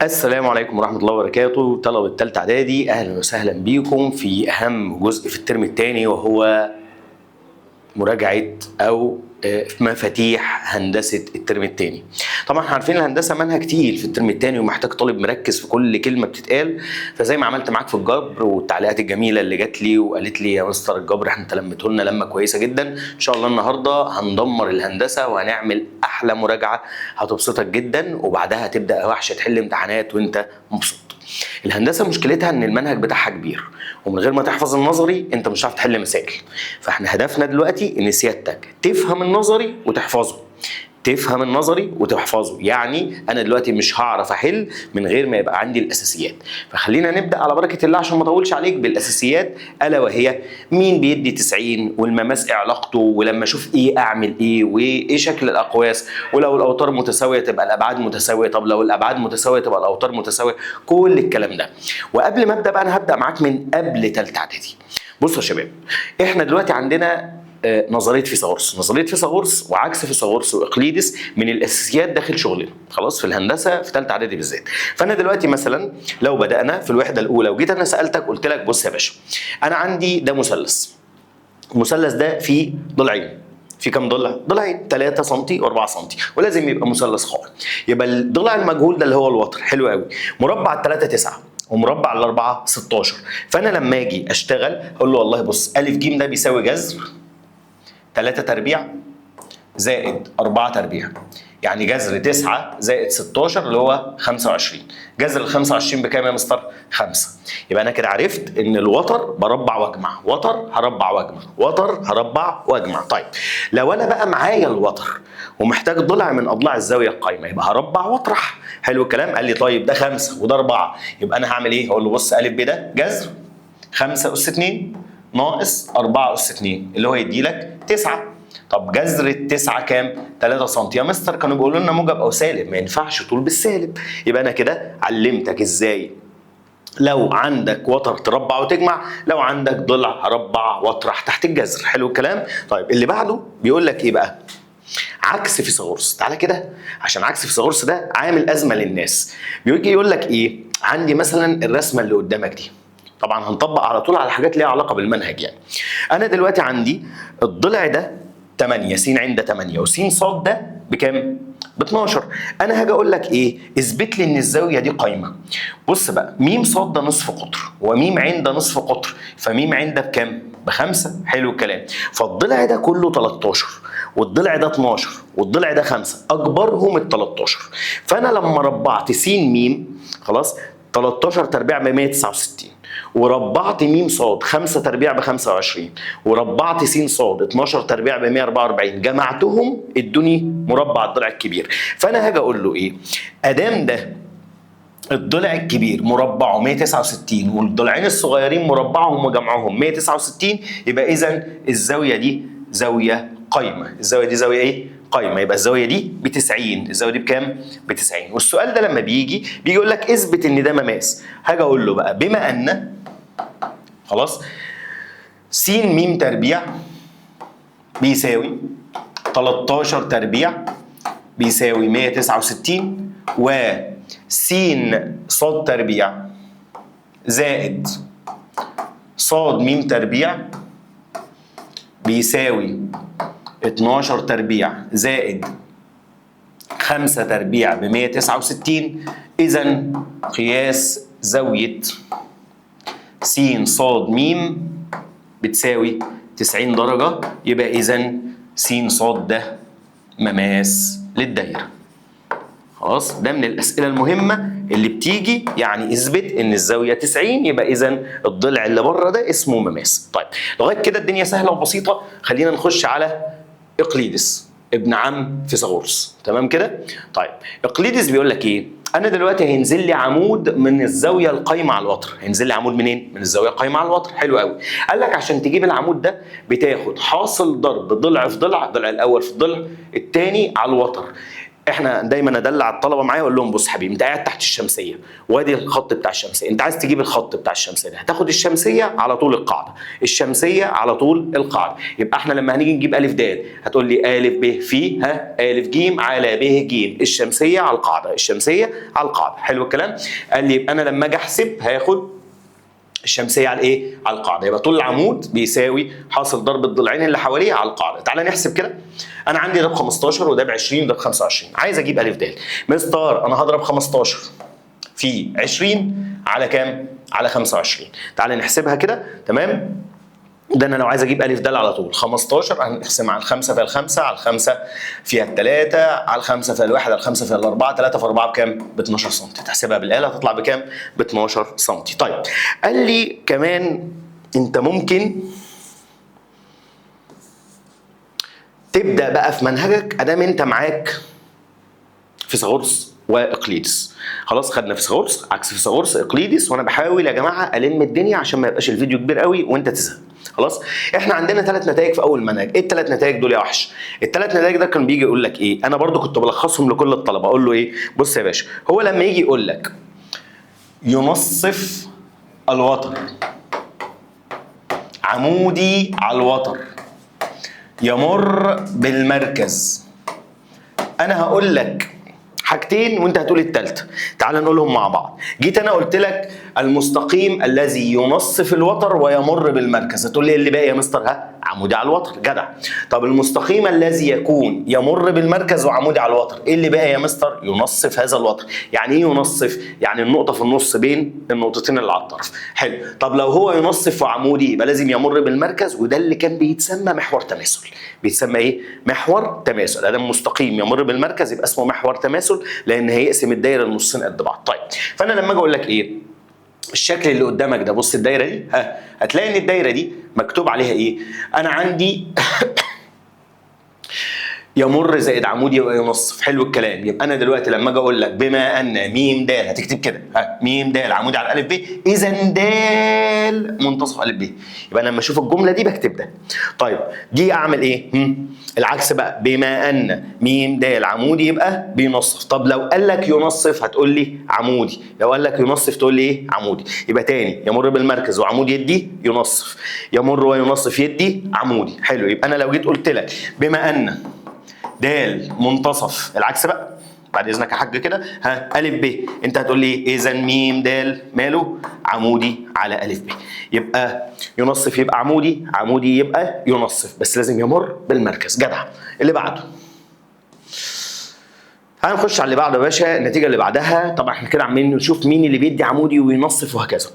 السلام عليكم ورحمة الله وبركاته. طلبة تالتة إعدادي، أهلا وسهلا بيكم في أهم جزء في الترم الثاني، وهو مراجعة أو مفاتيح هندسة الترم الثاني. طبعا احنا عارفين الهندسة منها كتير في الترم الثاني ومحتاج طالب مركز في كل كلمة بتتقال. فزي ما عملت معاك في الجبر والتعليقات الجميلة اللي جات لي وقالت لي يا مستر الجبر احنا تلمته لنا لمة كويسة جدا، إن شاء الله النهاردة هندمر الهندسة وهنعمل أحلى مراجعة هتبسطك جدا، وبعدها هتبدأ وحشة تحل امتحانات وأنت مبسوط. الهندسه مشكلتها ان المنهج بتاعها كبير، ومن غير ما تحفظ النظري انت مش هتعرف تحل مسائل. فاحنا هدفنا دلوقتي ان سيادتك تفهم النظري وتحفظه، تفهم النظري وتحفظه. يعني انا دلوقتي مش هعرف احل من غير ما يبقى عندي الاساسيات. فخلينا نبدا على بركه الله عشان ما اطولش عليك بالاساسيات، الا وهي مين بيدي 90 والمماس ايه علاقته، ولما اشوف ايه اعمل ايه، وايه شكل الاقواس، ولو الاوتار متساويه تبقى الابعاد متساويه، طب لو الابعاد متساويه تبقى الاوتار متساويه، كل الكلام ده. وقبل ما ابدا بقى انا هبدا معاك من قبل ثالثه اعدادي. بصوا يا شباب، احنا دلوقتي عندنا نظريه فيثاغورس. نظريه فيثاغورس وعكس فيثاغورس واقليدس من الاساسيات داخل شغلنا خلاص في الهندسه في ثالثه اعدادي بالذات. فانا دلوقتي مثلا لو بدانا في الوحده الاولى وجيت انا سالتك قلت لك بص يا باشا، انا عندي ده مثلث، المثلث ده فيه ضلعين. في كام ضلع؟ ضلعين، 3 سم و4 سم، ولازم يبقى مثلث قائم. يبقى الضلع المجهول ده اللي هو الوتر، حلو قوي. مربع ال3 9 ومربع ال4 16. فانا لما اجي اشتغل اقول له والله بص ا ج ده بيساوي جذر 3 تربيع زائد 4 تربيع، يعني جذر 9 زائد 16 اللي هو 25. جذر ال 25 بكام يا مستر؟ 5. يبقى انا كده عرفت ان الوتر بربع واجمع، وتر هربع واجمع، وتر هربع واجمع. طيب لو انا بقى معايا الوتر ومحتاج ضلع من اضلاع الزاويه القايمه، يبقى هربع واطرح. حلو الكلام. قال لي طيب ده 5 وده 4، يبقى انا هعمل ايه؟ هقول له بص ا ب ده جذر 5 اس 2 ناقص 4 اس 2 اللي هو يدي لك 9. طب جذر التسعة كام؟ 3 سم. يا مستر كانوا بيقولوا لنا موجب او سالب، ما ينفعش طول بالسالب. يبقى انا كده علمتك ازاي لو عندك وتر تربع وتجمع، لو عندك ضلع هربع واطرح تحت الجذر. حلو الكلام. طيب اللي بعده بيقول لك ايه بقى؟ عكس فيثاغورس. تعالى كده، عشان عكس فيثاغورس ده عامل ازمه للناس. بيجي يقول لك ايه؟ عندي مثلا الرسمه اللي قدامك دي، طبعا هنطبق على طول على حاجات ليها علاقه بالمنهج. يعني انا دلوقتي عندي الضلع ده 8 س عند 8 وس ص ده بكام؟ ب 12. انا هاجي اقول لك ايه؟ اثبت لي ان الزاويه دي قايمه. بص بقى، م ص ده نصف قطر وم ع ده نصف قطر، فم ع ده بكام؟ ب5. حلو الكلام. فالضلع ده كله 13 والضلع ده 12 والضلع ده 5، اكبرهم ال 13. فانا لما ربعت س م خلاص 13 تربيع ب 169، وربعت م ص 5 تربيع ب 25، وربعت س ص 12 تربيع ب 144، جمعتهم ادوني مربع الضلع الكبير. فانا هاجي اقول له ايه؟ ادام ده الضلع الكبير مربعه 169 والضلعين الصغيرين مربعهم وجمعهم 169، يبقى اذا الزاويه دي زاويه قايمه. الزاويه دي زاويه ايه؟ قايمه. يبقى الزاويه دي ب 90، الزاويه دي بكام؟ ب 90. والسؤال ده لما بيجي يقول لك اثبت ان ده مماس. هاجي اقول له بقى بما ان خلاص س م تربيع بيساوي 13 تربيع بيساوي 169، و س ص تربيع زائد ص م تربيع بيساوي 12 تربيع زائد 5 تربيع ب 169. إذا قياس زاوية س ص م بتساوي 90 درجة. يبقى إذا س ص ده مماس للدايرة. خلاص، ده من الأسئلة المهمة اللي بتيجي. يعني اثبت إن الزاوية 90، يبقى إذا الضلع اللي بره ده اسمه مماس. طيب لغاية كده الدنيا سهلة وبسيطة. خلينا نخش على إقليدس ابن عم فيثاغورس. تمام كده؟ طيب إقليدس بيقول لك إيه؟ أنا دلوقتي هينزل لي عمود من الزاوية القايمة على الوتر. هينزل لي عمود منين؟ من الزاوية القايمة على الوتر. حلو قوي. قال لك عشان تجيب العمود ده بتاخد حاصل ضرب ضلع في ضلع، الضلع الأول في الضلع الثاني على الوتر. احنا دايما ادلع الطلبه معايا واقول لهم بص حبيبي، انت قاعد تحت الشمسيه وادي الخط بتاع الشمسيه، انت عايز تجيب الخط بتاع الشمسيه ده هتاخد الشمسيه على طول القاعده، الشمسيه على طول القاعده. يبقى احنا لما هنيجي نجيب الف د هتقول لي الف ب في الف ج على ب ج، الشمسيه على القاعده، الشمسيه على القاعده. حلو الكلام. قال لي يبقى انا لما اجي احسب هاخد الشمسيه على ايه؟ على القاعده. يبقى طول العمود بيساوي حاصل ضرب الضلعين اللي حواليه على القاعده. تعالى نحسب كده. انا عندي ده ب 15 وده ب 20 وده ب 25، عايز اجيب الف د. مستر انا هضرب 15 في 20 على كام؟ على 25. تعالى نحسبها كده. تمام؟ ده انا لو عايز اجيب الف د على طول 15 هنقسم على الخمسه فيها الخمسه على الخمسه فيها الثلاثه على الخمسه فيها الواحد على الخمسه فيها الاربعه، 3 في 4 بكام؟ ب 12 سم. تحسبها بالاله هتطلع بكام؟ ب 12 سم. طيب قال لي كمان انت ممكن تبدا بقى في منهجك ادام انت معاك فيثاغورس واقليدس. خلاص خدنا فيثاغورس عكس فيثاغورس اقليدس، وانا بحاول يا جماعه الم الدنيا عشان ما يبقاش الفيديو كبير قوي وانت تزهق. خلاص احنا عندنا 3 نتائج في اول منهج. ايه ال3 نتائج دول يا وحش؟ ال3 نتائج ده كان بيجي يقول لك ايه؟ انا برضو كنت بلخصهم لكل الطلبه، اقول له ايه؟ بص يا باشا، هو لما يجي يقول لك ينصف الوتر عمودي على الوتر يمر بالمركز، انا هقول لك حاجتين وانت هتقول الثالثه. تعال نقولهم مع بعض. جيت انا قلت لك المستقيم الذي ينصف الوتر ويمر بالمركز، هتقول لي اللي باقي يا مستر؟ عمودي على الوتر. جدع. طب المستقيم الذي يكون يمر بالمركز وعمودي على الوتر، ايه اللي باقي يا مستر؟ ينصف هذا الوتر. يعني ايه ينصف؟ يعني النقطه في النص بين النقطتين اللي على الطرف. حلو. طب لو هو ينصف وعمودي يبقى لازم يمر بالمركز، وده اللي كان بيتسمى محور تماثل. بيتسمى ايه؟ محور تماثل. ادام مستقيم يمر بالمركز يبقى اسمه محور تماثل، لان هيقسم الدايره لنصين قد بعض. طيب فانا لما اجي اقول لك ايه؟ الشكل اللي قدامك ده، بص الدايره دي هتلاقي ان الدايره دي مكتوب عليها ايه؟ انا عندي يمر زائد عمودي يبقى ينصف. حلو الكلام. يبقى انا دلوقتي لما اجي اقول لك بما ان م د، هتكتب كده م د عمودي على الف ب، اذا د منتصف الف ب. يبقى انا لما اشوف الجمله دي بكتب ده. طيب دي اعمل ايه؟ العكس بقى، بما ان م د عمودي يبقى بينصف. طب لو قال لك ينصف هتقول لي عمودي، لو قال لك ينصف تقول لي ايه؟ عمودي. يبقى تاني، يمر بالمركز وعمودي يدي ينصف، يمر وينصف يدي عمودي. حلو. يبقى انا لو جيت قلت لك بما ان د منتصف، العكس بقى بعد اذنك يا حاج كده، الف ب، انت هتقول لي اذا م د ماله؟ عمودي على الف ب. يبقى ينصف يبقى عمودي، عمودي يبقى ينصف، بس لازم يمر بالمركز. جدع. اللي بعده هنخش على اللي بعده يا باشا. النتيجه اللي بعدها طبعا احنا كده عمالين نشوف مين اللي بيدي عمودي وينصف وهكذا.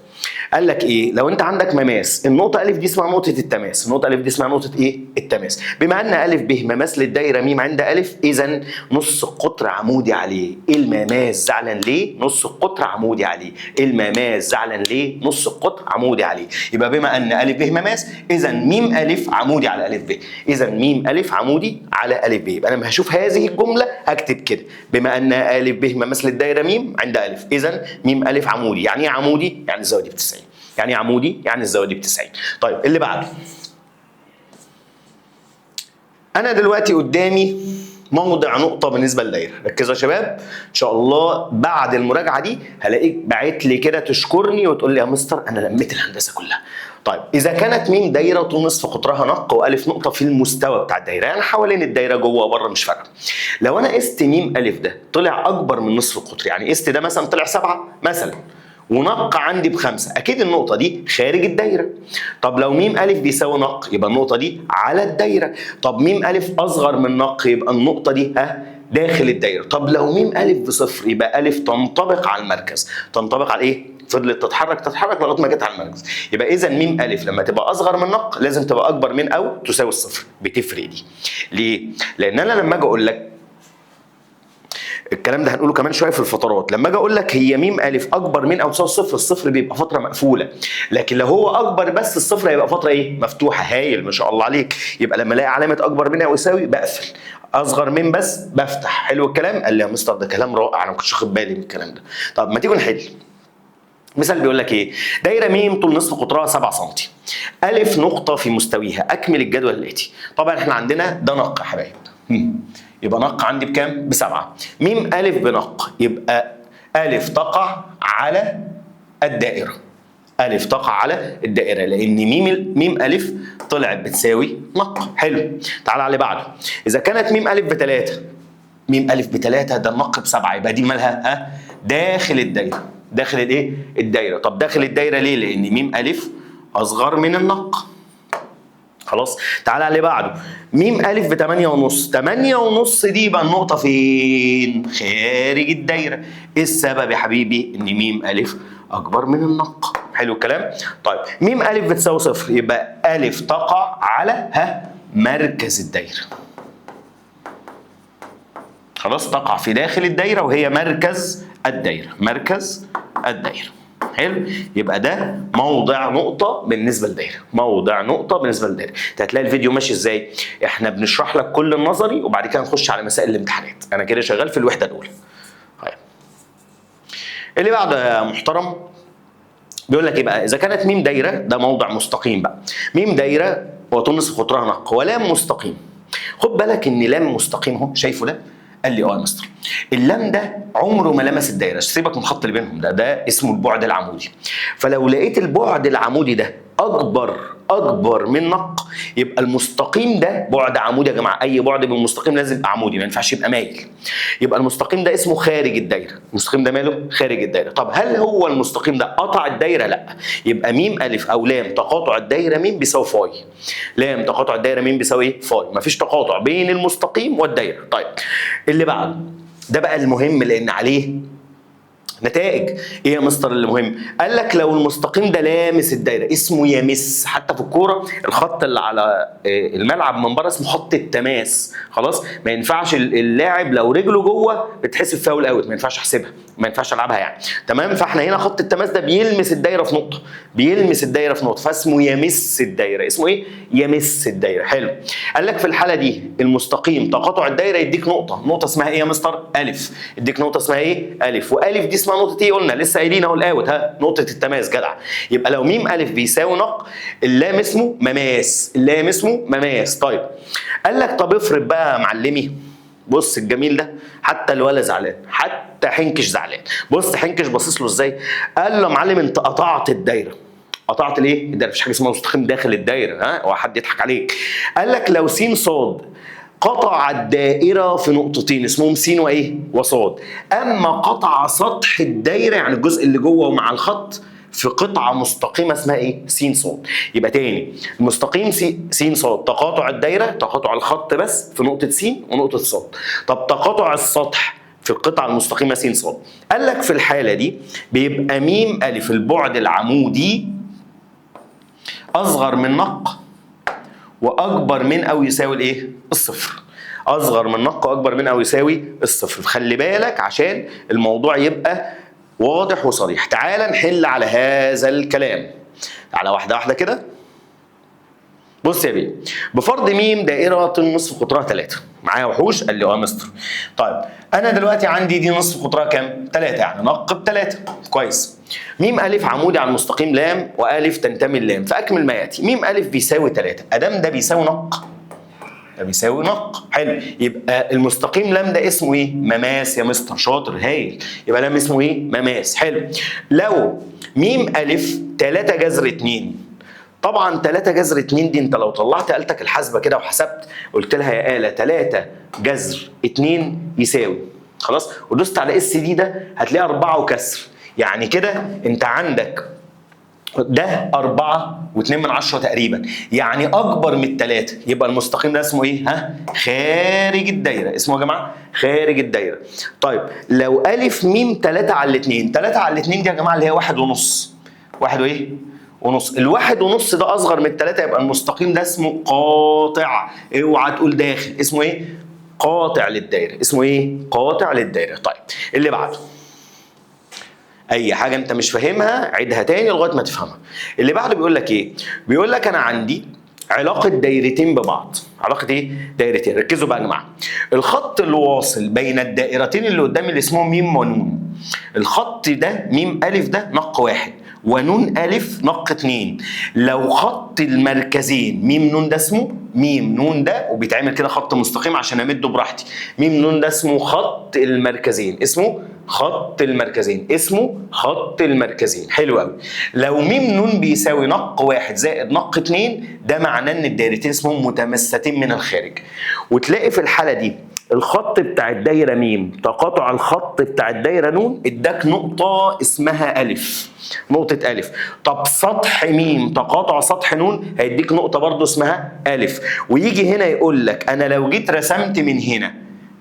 قال لك ايه؟ لو انت عندك مماس، النقطه الف دي اسمها نقطه التماس، النقطه الف دي اسمها نقطه ايه؟ التماس. بما ان الف ب مماس للدايره م عند الف، اذا نص القطر عمودي عليه. المماس زعلان ليه؟ نص القطر عمودي عليه. المماس زعلان ليه؟ نص القطر عمودي عليه. يبقى بما ان الف ب مماس، اذا م الف عمودي على الف ب، اذا م الف عمودي على الف ب. يبقى انا لما هشوف هذه الجمله هكتب كده، بما ان الف ب مماس للدايره م عند الف، اذا م الف عمودي. يعني ايه عمودي؟ يعني الزاويه دي ب 90. يعني عمودي يعني الزاويه دي ب 90. طيب اللي بعده، انا دلوقتي قدامي موضع نقطه بالنسبه للدايره. ركزوا يا شباب، ان شاء الله بعد المراجعه دي هلاقيك باعت لي كده تشكرني وتقول لي يا مستر انا لميت الهندسه كلها. طيب اذا كانت م دايره طول نصف قطرها نق والف نقطه في المستوى بتاع الدايره، يعني حوالين الدايره جوه وبره مش فارقه. لو انا قست م الف ده طلع اكبر من نصف القطر، يعني قست ده مثلا طلع 7 مثلا ونق عندي ب5، اكيد النقطه دي خارج الدايره. طب لو م الف بيساوي نق يبقى النقطه دي على الدايره. طب م الف اصغر من نق يبقى النقطه دي داخل الدايره. طب لو م الف بصفر يبقى الف تنطبق على المركز. تنطبق على ايه؟ فضلت تتحرك لغايه ما جت على المركز. يبقى اذا م الف لما تبقى اصغر من نق لازم تبقى اكبر من او تساوي الصفر. بتفرق دي ليه؟ لان انا لما اجي اقول لك الكلام ده هنقوله كمان شويه في الفترات، لما اجي اقول لك هي م الف اكبر من او تساوي الصفر، الصفر بيبقى فتره مقفوله، لكن لو هو اكبر بس الصفر هيبقى فتره ايه؟ مفتوحه. هايل ما شاء الله عليك. يبقى لما الاقي علامه اكبر من او يساوي بقفل، اصغر من بس بفتح. حلو الكلام. قال لي يا مستر ده كلام رائع، انا ما كنتش واخد بالي من الكلام ده. طب ما تيجوا نحل. مثال بيقول لك ايه؟ دايره م طول نصف قطرها 7 سم، الف نقطه في مستويها، اكمل الجدول الاتي. طبعا احنا عندنا ده نق يا حبايب. يبقى نق عندي بكام؟ ب7. م أ بنق يبقى أ تقع على الدائرة. أ تقع على الدائرة لأن م أ طلعت بتساوي نق. حلو. تعال على اللي بعده. إذا كانت م أ ب3، م أ ب3 ده النق ب7 يبقى دي مالها؟ داخل الدايرة. داخل الايه؟ الدايرة. طب داخل الدايرة ليه؟ لأن م أ أصغر من النق. خلاص. تعالى على اللي بعده. م أ ب8.5، 8.5 دي يبقى النقطة فين؟ خارج الدايرة. ايه السبب يا حبيبي؟ ان م أ أكبر من النق. حلو الكلام؟ طيب م أ بتساوي 0 يبقى أ تقع على مركز الدايرة. خلاص، تقع في داخل الدايرة وهي مركز الدايرة. مركز الدايرة. حلو. يبقى ده موضع نقطة بالنسبة للدايرة. موضع نقطة بالنسبة للدايرة. انت هتلاقي الفيديو ماشي ازاي؟ احنا بنشرح لك كل النظري وبعد كده نخش على مسائل الامتحانات. انا كده شغال في الوحدة الأولى. طيب. اللي بعده يا محترم بيقول لك ايه بقى؟ إذا كانت م دايرة، ده موضع مستقيم بقى. م دايرة وتنصف قطرها نق ولام مستقيم. خد بالك ان لام مستقيم اهو، شايفه ده؟ قال لي يا مستر اللام ده عمره ما لمس الدايره، سيبك من الخط اللي بينهم ده اسمه البعد العمودي. فلو لقيت البعد العمودي ده اكبر من نق يبقى المستقيم ده بعد عمودي. يا جماعه اي بعد من المستقيم لازم يبقى عمودي، ما ينفعش يبقى مايل. يبقى المستقيم ده اسمه خارج الدايره. المستقيم ده ماله؟ خارج الدايره. طب هل هو المستقيم ده قطع الدايره؟ لا. يبقى م أ او لام تقاطع الدايره م بيساوي فاي. لام تقاطع الدايره م بيساوي ايه؟ فاي. مفيش تقاطع بين المستقيم والدايره. طيب اللي بعده ده بقى المهم لان عليه نتائج. ايه يا مستر اللي مهم؟ قال لك لو المستقيم ده لامس الدايره اسمه يمس. حتى في الكوره الخط اللي على الملعب من بره اسمه خط التماس. خلاص، ما ينفعش اللاعب لو رجله جوه بتحسب فاول اوت، ما ينفعش احسبها، ما ينفعش العبها يعني. تمام. فاحنا هنا خط التماس ده بيلمس الدايره في نقطه، بيلمس الدايره في نقطه، فاسمه يمس الدايره. اسمه ايه؟ يمس الدايره. حلو. قال لك في الحاله دي المستقيم تقاطع الدايره يديك نقطه اسمها ايه يا مستر؟ الف. يديك نقطه اسمها ايه؟ الف. والف دي اسمها نقطه ايه؟ قلنا لسه قايلين اهو الاوت، نقطه التماس. جدع. يبقى لو م أ بيساوي نق اللام اسمه مماس. اللام اسمه مماس. طيب قال لك طب افرض بقى يا معلمي، بص الجميل ده، حتى الولا زعلان، حتى حنكش زعلان. بص حنكش باصص له ازاي؟ قال له يا معلم انت قطعت الدايره. قطعت الايه؟ الدايره. مفيش حاجه اسمها مستقيم داخل الدايره، هو حد يضحك عليك. قال لك لو س ص قطع الدائرة في نقطتين اسمهم س وايه؟ وصاد. اما قطع سطح الدايرة يعني الجزء اللي جوه ومع الخط في قطعة مستقيمة اسمها ايه؟ س ص. يبقى تاني المستقيم س ص تقاطع الدايرة، تقاطع الخط بس في نقطة س ونقطة ص. طب تقاطع السطح في القطعة المستقيمة س ص. قال لك في الحالة دي بيبقى م أ البعد العمودي أصغر من نق واكبر من او يساوي الايه؟ الصفر. اصغر من نق واكبر من او يساوي الصفر. خلي بالك عشان الموضوع يبقى واضح وصريح. تعال نحل على هذا الكلام. تعالى واحده واحده كده. بص يا بيه، بفرض م دائره نصف قطرها 3. معايا وحوش؟ قال لي اه مستر. طيب انا دلوقتي عندي دي نصف قطرها كام؟ 3، يعني نق ب3. كويس. م أ عمودي على المستقيم لام وأ تنتمي اللام، فأكمل ما يأتي. م أ بيساوي 3، أدام ده بيساوي نق، ده بيساوي نق. حلو. يبقى المستقيم لام ده اسمه ايه؟ مماس يا مستر. شاطر هايل. يبقى لام اسمه ايه؟ مماس. حلو. لو م أ 3 جذر 2، طبعا 3 جذر 2 دي انت لو طلعت آلتك الحاسبة كده وحسبت قلت لها يا آلة 3 جذر 2 يساوي، خلاص، ودوست على اس دي ده هتلاقي 4 وكسر. يعني كده انت عندك ده 4.2 تقريبا، يعني اكبر من 3. يبقى المستقيم ده اسمه ايه؟ خارج الدايره. اسمه يا جماعه خارج الدايره. طيب لو أ م 3 على 2، 3 على 2 دي يا جماعه اللي هي 1.5. 1 وايه؟ ونص. ال1.5 ده اصغر من 3 يبقى المستقيم ده اسمه قاطع. اوعى تقول داخل. اسمه ايه؟ قاطع للدايره. اسمه ايه؟ قاطع للدايره. طيب اللي بعده، اي حاجه انت مش فاهمها عيدها تاني لغايه ما تفهمها. اللي بعده بيقول لك ايه؟ بيقول لك انا عندي علاقه دايرتين ببعض. علاقه ايه؟ دايرتين. ركزوا بقى يا جماعه. الخط اللي واصل بين الدائرتين اللي قدامي اللي اسمهم م ونون، الخط ده م أ ده نق 1 ونون ألف نق 2. لو خط المركزين ميم نون ده اسمه ميم نون ده، وبيتعمل كده خط مستقيم عشان امده براحتي، ميم نون ده اسمه خط المركزين، اسمه خط المركزين، اسمه خط المركزين. حلو قوي. لو ميم نون بيساوي نق 1 زائد نق 2 ده معناه ان الدايرتين اسمهم متماستين من الخارج. وتلاقي في الحاله دي الخط بتاع الدايره ميم تقاطع الخط بتاع الدايره نون اداك نقطه اسمها الف، نقطه الف. طب سطح ميم تقاطع سطح نون هيديك نقطه برضو اسمها الف. ويجي هنا يقول لك انا لو جيت رسمت من هنا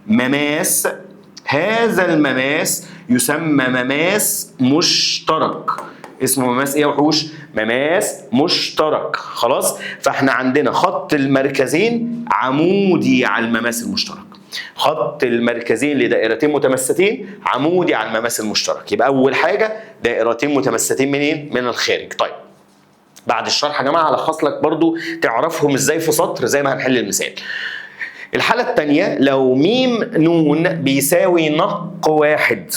مماس، هذا المماس يسمى مماس مشترك. اسمه مماس ايه يا وحوش؟ مماس مشترك. خلاص؟ فاحنا عندنا خط المركزين عمودي على المماس المشترك. خط المركزين لدائرتين متماستين عمودي على المماس المشترك. يبقى اول حاجه دائرتين متماستين منين؟ من الخارج. طيب بعد الشرح يا جماعه هلخص لك برضو تعرفهم ازاي في سطر زي ما هنحل المثال. الحالة الثانية لو ميم نون بيساوي نق 1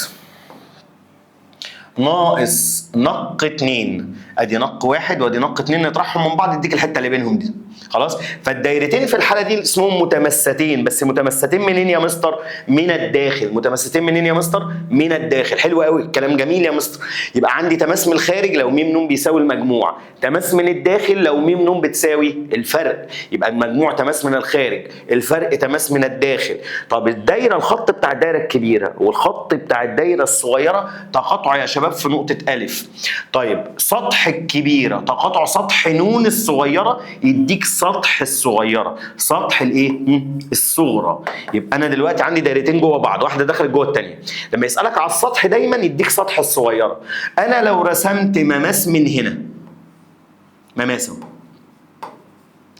ناقص نق 2، ادي نق 1 وادي نق 2 نطرحهم من بعض يديك الحتة اللي بينهم دي. خلاص؟ فالدايرتين في الحالة دي اسمهم متماستين، بس متماستين منين يا مستر؟ من الداخل. متماستين منين يا مستر؟ من الداخل. حلو قوي، كلام جميل يا مستر. يبقى عندي تماس من الخارج لو ميم نون بيساوي المجموع، تماس من الداخل لو ميم نون بتساوي الفرق. يبقى المجموع تماس من الخارج، الفرق تماس من الداخل. طب الدايرة، الخط بتاع الدايرة الكبيرة والخط بتاع الدايرة الصغيرة تقاطع يا شباب في نقطة ألف. طيب سطح الكبيرة تقاطع سطح نون الصغيرة يديك سطح الصغيرة، سطح الايه؟ الصغرى. يبقى انا دلوقتي عندي دايرتين جوه بعض، واحده دخلت جوه الثانيه. لما يسالك على السطح دايما يديك سطح الصغيره. انا لو رسمت مماس من هنا، مماس اهو،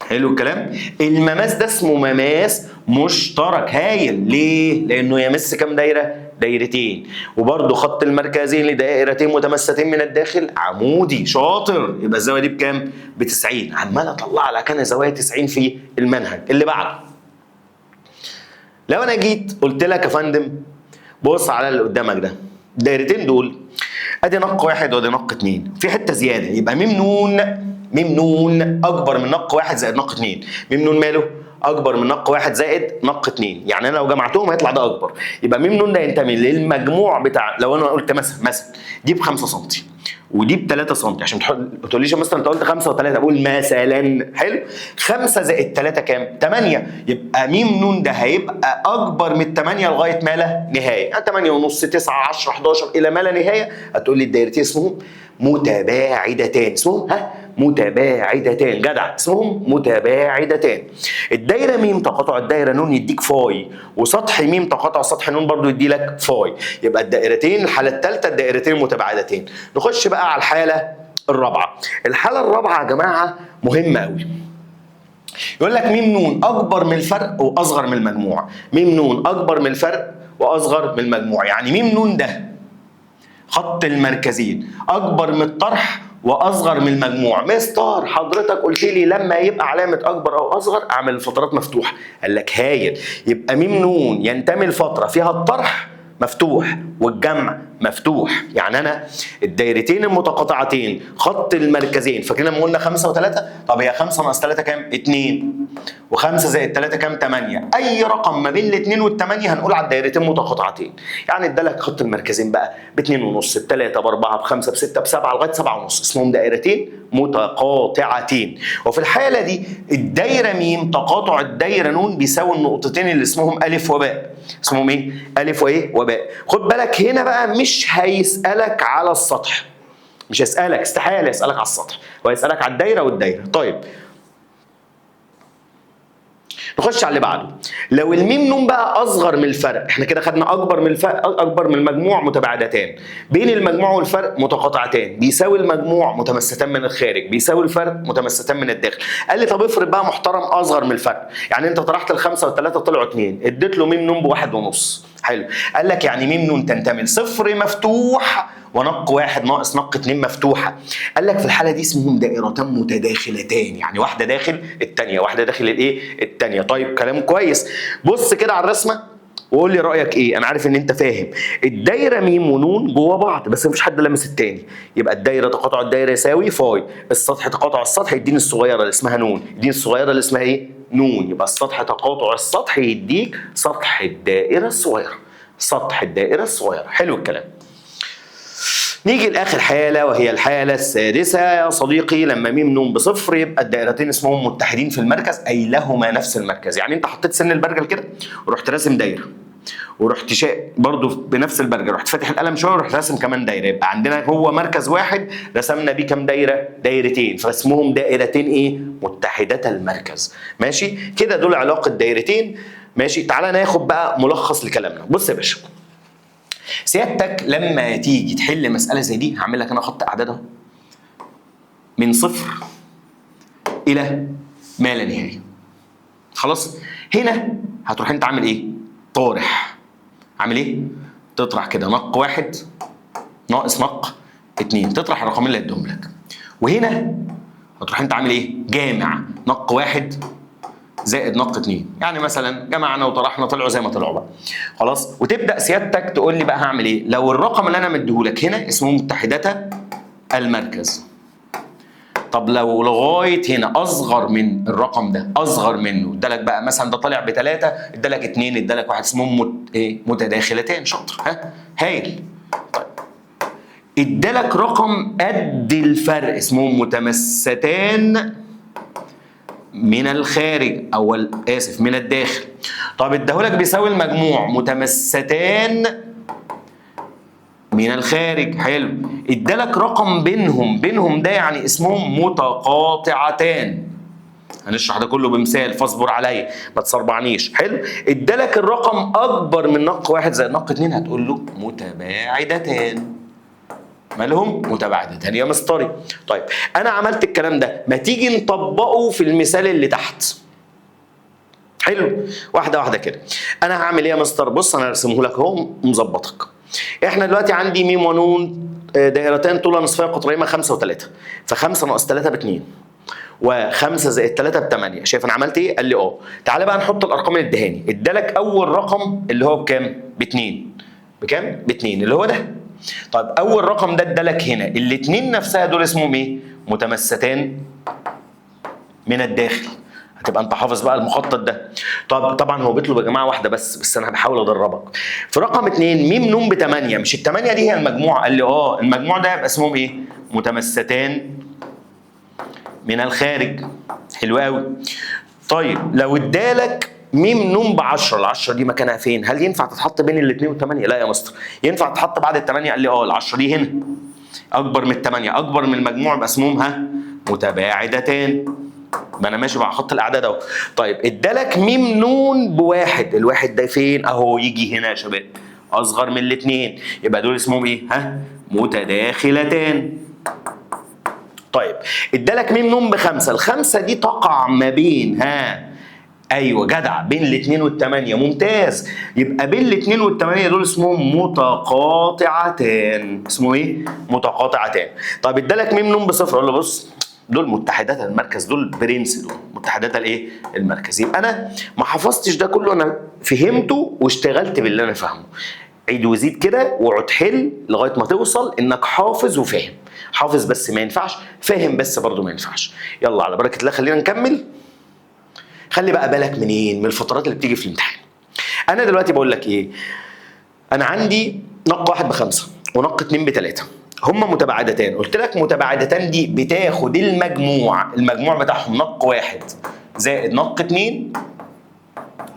حلو الكلام. المماس ده اسمه مماس مشترك. هايل. ليه؟ لانه يمس كام دايره؟ دايرتين. وبرده خط المركزين لدائرتين متماستين من الداخل عمودي. شاطر. يبقى الزاويه دي بكام؟ ب 90. عمال اطلع لك انا زوايا 90 في المنهج. اللي بعده، لو انا جيت قلت لك يا فندم بص على اللي قدامك ده، الدايرتين دول ادي نق 1 وادي نق 2، في حته زياده. يبقى ميم نون، ميم نون اكبر من نق 1 زائد نق 2. ميم نون ماله؟ اكبر من نق 1 زائد نق 2. يعني انا لو جمعتهم هيطلع ده اكبر. يبقى ميم نون ده ينتمي للمجموع بتاع، لو انا قلت مثلا دي ب 5 سم ودي ب 3 سم، عشان ما تقوليش مثلا انت قلت 5 و3، اقول مثلا. حلو. 5 زائد 3 كام؟ 8. يبقى ميم نون ده هيبقى اكبر من 8 لغايه ما لا نهايه. يعني 8 ونص، 9، 10، 11 الى ما لا نهايه. هتقول لي الدايرتين اسمهم متباعدتان. اسمهم متباعدتان. جدع، اسمهم متباعدتان. الدايره ميم تقاطع الدايره نون يديك فاي، وسطح ميم تقاطع سطح نون برضو يدي لك فاي. يبقى الدائرتين، الحاله الثالثه الدائرتين متباعدتين. نخش بقى على الحاله الرابعه. الحاله الرابعه يا جماعه مهمه قوي. يقول لك ميم نون اكبر من الفرق واصغر من المجموع. ميم نون اكبر من الفرق واصغر من المجموع. يعني ميم نون ده خط المركزين اكبر من الطرح واصغر من المجموع. مستر حضرتك قلت لي لما يبقى علامه اكبر او اصغر اعمل الفترات مفتوحه. قال لك هايل. يبقى ميم نون ينتمي لفتره فيها الطرح مفتوح والجمع مفتوح. يعني انا الدايرتين المتقاطعتين خط المركزين، فاكرين لما قلنا 5 و3؟ طب هي 5 ناقص 3 كام؟ 2. و5 زائد 3 كام؟ 8. اي رقم ما بين ال2 وال8 هنقول على الدايرتين متقاطعتين. يعني ادالك خط المركزين بقى ب2 ونص، ب3، ب4، ب5، ب6، ب7 لغايه 7 ونص، اسمهم دائرتين متقاطعتين. وفي الحاله دي الدايره ميم تقاطع الدايره نون بيساوي النقطتين اللي اسمهم الف وباء. اسمهم ايه؟ الف وايه؟ وباء. خد بالك هنا بقى مش هيسالك على السطح، مش هيسالك، استحاله يسالك على السطح، هو هيسالك على الدايره والدايره. طيب نخش على اللي بعده. لو الميم نون بقى اصغر من الفرق، احنا كده خدنا اكبر من الفرق، اكبر من المجموع متباعدتان، بين المجموع والفرق متقاطعتان، بيساوي المجموع متماستان من الخارج، بيساوي الفرق متماستان من الداخل. قال لي طب افرض بقى محترم اصغر من الفرق، يعني انت طرحت الخمسه والثلاثه طلعوا 2، اديت له ميم نون بواحد ونص. حلو. قال لك يعني ميم نون تنتمي لصفر مفتوح ونق 1 ناقص نق 2 مفتوحه. قال لك في الحاله دي اسمهم دائرتان متداخلتان، يعني واحده داخل الثانيه، واحده داخل الايه؟ الثانيه. طيب كلام كويس. بص كده على الرسمه وقول لي رايك ايه. انا عارف ان انت فاهم الدايره ميم ونون جوه بعض بس مفيش حد لامس التاني، يبقى الدايره تقاطع الدايره يساوي فاي، السطح تقاطع السطح يديني الصغيره اللي اسمها نون، يديني الصغيره اللي اسمها ايه؟ نون. يبقى السطح تقاطع السطح يديك سطح الدائره الصغيره، سطح الدائره الصغيره. حلو الكلام. نيجي لاخر حاله وهي الحاله السادسه يا صديقي. لما ميم نون بصفر يبقى الدائرتين اسمهم متحدين في المركز، اي لهما نفس المركز. يعني انت حطيت سن البرجل كده ورحت راسم دايره، ورحت برضه بنفس البرجل رحت فاتح القلم شويه ورحت راسم كمان دايره، يبقى عندنا هو مركز واحد رسمنا بيه كام دايره؟ دايرتين، فاسمهم دائرتين ايه؟ متحدتا المركز. ماشي كده، دول علاقه دايرتين. ماشي، تعالى ناخد بقى ملخص لكلامنا. بص يا باشا، سيادتك لما تيجي تحل مساله زي دي هعمل لك انا خط اعداد اهو من صفر الى ما لا نهايه. خلاص، هنا هتروح انت عامل ايه؟ طارح. عامل ايه؟ تطرح كده نق واحد ناقص نق اتنين، تطرح الرقمين اللي هديهم لك. وهنا هتروح انت عامل ايه؟ جامع نق واحد زائد نق اتنين، يعني مثلا جمعنا وطرحنا طلعوا زي ما طلعوا بقى. خلاص، وتبدا سيادتك تقول لي بقى هعمل ايه؟ لو الرقم اللي انا مديهولك هنا اسمه متحدتا المركز، طب لو لغايه هنا اصغر من الرقم ده، اصغر منه، ادالك بقى مثلا ده طالع بثلاثه، ادالك اثنين، ادالك واحد، اسمهم متداخلتان. شاطر، ها هايل. طيب ادالك رقم قد الفرق اسمهم متمستان من الخارج، او اسف من الداخل. طب اداهولك بيساوي المجموع متمستان من الخارج. حلو، ادالك رقم بينهم ده يعني اسمهم متقاطعتان. هنشرح ده كله بمثال فاصبر عليا ما تصربعنيش. حلو، ادالك الرقم اكبر من نق واحد زائد نق اتنين هتقول له متباعدتان. مالهم؟ متباعدتان يا مسطري. طيب انا عملت الكلام ده، ما تيجي نطبقه في المثال اللي تحت. حلو، واحده واحده كده. انا هعمل ايه يا مستر؟ بص انا هرسمه لك اهو مظبطك. احنا دلوقتي عندي ميم ونون دائرتان طولها نصفيه قطريهما 5 و3، ف5 ناقص 3 ب2، و5 زائد 3 ب8. شايف انا عملت ايه؟ قال لي اه. تعالى بقى نحط الارقام اللي ادهاني. ادالك اول رقم اللي هو بكام؟ ب2. بكام؟ ب2 اللي هو ده. طيب اول رقم ده ادالك هنا، الاثنين نفسها دول اسمهم ايه؟ متمستان من الداخل. هتبقى انت حافظ بقى المخطط ده. طبعا هو بيطلب يا جماعه واحده بس انا بحاول ادربك. في رقم 2 ميم نون ب8، مش ال8 دي هي المجموع؟ قال لي اه. المجموع ده يبقى اسمهم ايه؟ متمستان من الخارج. حلو قوي. طيب لو ادالك ميم نون ب10، ال10 دي مكانها فين؟ هل ينفع تتحط بين الاثنين والثمانيه؟ لا يا مستر. ينفع تتحط بعد الثمانيه؟ قال لي اه. ال10 دي هنا اكبر من الثمانيه، اكبر من المجموع، يبقى اسمهم متباعدتان. ما انا ماشي مع خط الاعداد اهو. طيب ادالك ميم نون بواحد، الواحد ده فين؟ اهو يجي هنا يا شباب، اصغر من الاثنين، يبقى دول اسمهم ايه؟ متداخلتان. طيب ادالك ميم نون ب5، الخمسه دي تقع ما بين ايوه جدع، بين الاثنين والثمانيه. ممتاز، يبقى بين الاثنين والثمانيه دول اسمهم متقاطعتان. اسمه ايه؟ متقاطعتان. طيب ادالك ميم نون ب0، اقول له بص دول متحدات المركز، دول برنس، دول متحدات الايه؟ المركز. يبقى انا ما حفظتش ده كله، انا فهمته واشتغلت باللي انا فاهمه. عيد وزيد كده واقعد حل لغايه ما توصل انك حافظ وفاهم. حافظ بس ما ينفعش، فاهم بس برضه ما ينفعش. يلا على بركه الله خلينا نكمل. خلي بقى بالك منين؟ من الفترات اللي بتيجي في الامتحان. انا دلوقتي بقول لك ايه؟ انا عندي نق واحد ب5 ونق 2 ب3، هما متباعدتان. قلت لك متباعدتان دي بتاخد المجموع بتاعهم نق واحد زائد نق 2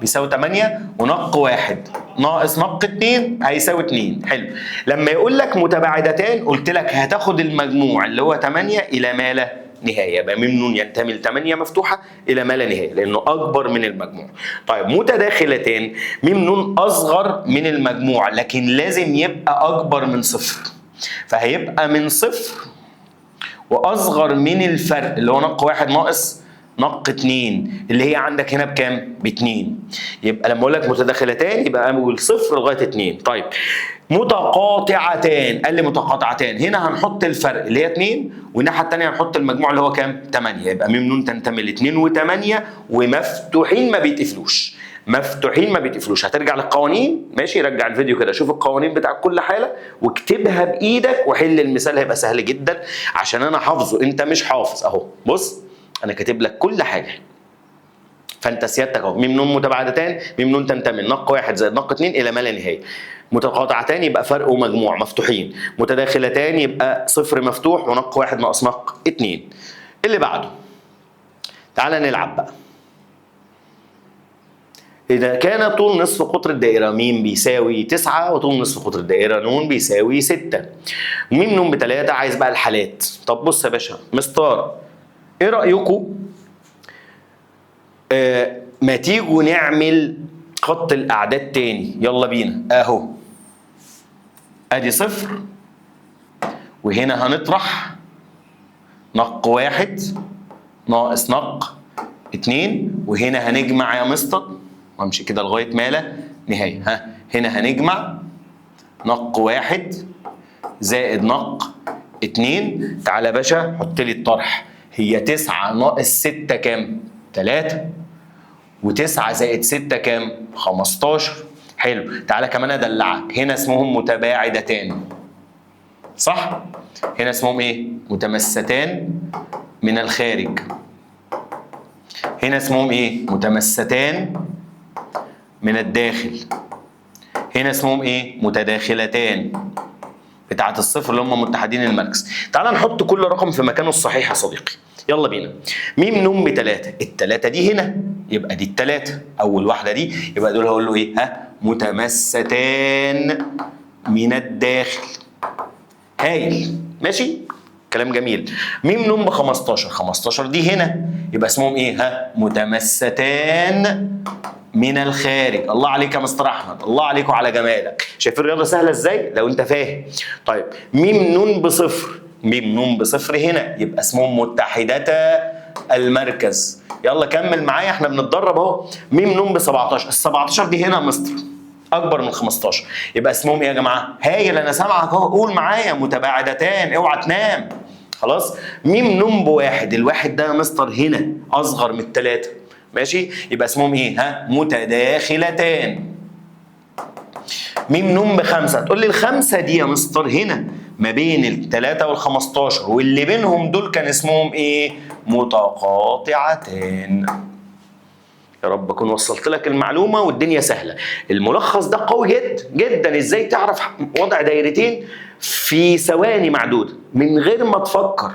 بيساوي 8، ونق واحد ناقص نق 2 هيساوي 2. حلو، لما يقول لك متباعدتان قلت لك هتاخد المجموع اللي هو 8 الى ما لا نهايه، يبقى ميم نون ينتمي ل 8 مفتوحه الى ما لا نهايه لانه اكبر من المجموع. طيب متداخلتان، ميم نون اصغر من المجموع لكن لازم يبقى اكبر من صفر، فهيبقى من صفر واصغر من الفرق اللي هو نق واحد ناقص نق 2 اللي هي عندك هنا بكام؟ ب2. يبقى لما اقول لك متداخلتان يبقى اقول صفر لغايه 2. طيب متقاطعتان، قال لي متقاطعتان، هنا هنحط الفرق اللي هي 2 والناحيه الثانيه هنحط المجموع اللي هو كام؟ 8. يبقى ميم نون تنتمي ل2 و8 ومفتوحين ما بيتقفلوش. مفتوحين ما بيتقفلوش. هترجع للقوانين، ماشي، رجع الفيديو كده شوف القوانين بتاع كل حاله واكتبها بايدك وحل المثال، هيبقى سهل جدا عشان انا حافظه، انت مش حافظ. اهو بص انا كاتب لك كل حاجه، فانت سيادتك اهو. ميم نون متباعدتان، ميم نون تنتمي نق واحد زائد نق اتنين الى ما لا نهايه. متقاطعتان يبقى فرق ومجموع مفتوحين. متداخلتان يبقى صفر مفتوح ونق واحد ناقص نق اتنين. اللي بعده تعالى نلعب بقى. إذا كان طول نصف قطر الدائرة م بيساوي 9 وطول نصف قطر الدائرة ن بيساوي 6، م ن ب3، عايز بقى الحالات. طب بص يا باشا مستار، إيه رأيكم ما تيجوا نعمل خط الأعداد تاني؟ يلا بينا. أهو أدي صفر وهنا هنطرح نق واحد ناقص نق اتنين، وهنا هنجمع يا مستر وامشي كده لغايه ما لا نهايه. ها هنا هنجمع نق واحد زائد نق اتنين. تعالى يا باشا حط لي الطرح. هي 9 ناقص 6 كام؟ 3. و9 زائد 6 كام؟ 15. حلو. تعالى كمان ادلعك، هنا اسمهم متباعدتان صح؟ هنا اسمهم ايه؟ متمستان من الخارج. هنا اسمهم ايه؟ متمستان من الداخل. هنا اسمهم ايه؟ متداخلتان بتاعت الصفر اللي هم متحدين المركز. تعال نحط كل رقم في مكانه الصحيح يا صديقي. يلا بينا. م ن ب3، التلاتة دي هنا يبقى دي التلاتة، أول واحدة دي يبقى دول هقول له ايه؟ ها متمستان من الداخل. هايل ماشي؟ كلام جميل. م ن ب15، 15 دي هنا يبقى اسمهم ايه؟ ها متمستان من الخارج. الله عليك يا مستر احمد، الله عليك وعلى جمالك. شايف الرياضه سهله ازاي لو انت فاهم؟ طيب م ن بصفر، م ن بصفر هنا يبقى اسمهم متحدتا المركز. يلا كمل معايا احنا بنتدرب اهو. م ن ب17، ال17 دي هنا يا مستر اكبر من 15، يبقى اسمهم ايه يا جماعه؟ هايل انا سامعك اهو، قول معايا متباعدتان، اوعى تنام. خلاص. م ن بواحد، الواحد ده يا مستر هنا اصغر من الثلاثه، ماشي؟ يبقى اسمهم ايه؟ ها متداخلتان. م ن ب5، تقول لي الخمسه دي يا مستر هنا ما بين ال3 وال15 واللي بينهم دول كان اسمهم ايه؟ متقاطعتان. يا رب اكون وصلت لك المعلومه والدنيا سهله. الملخص ده قوي جدا جدا، ازاي تعرف وضع دايرتين في ثواني معدوده من غير ما تفكر.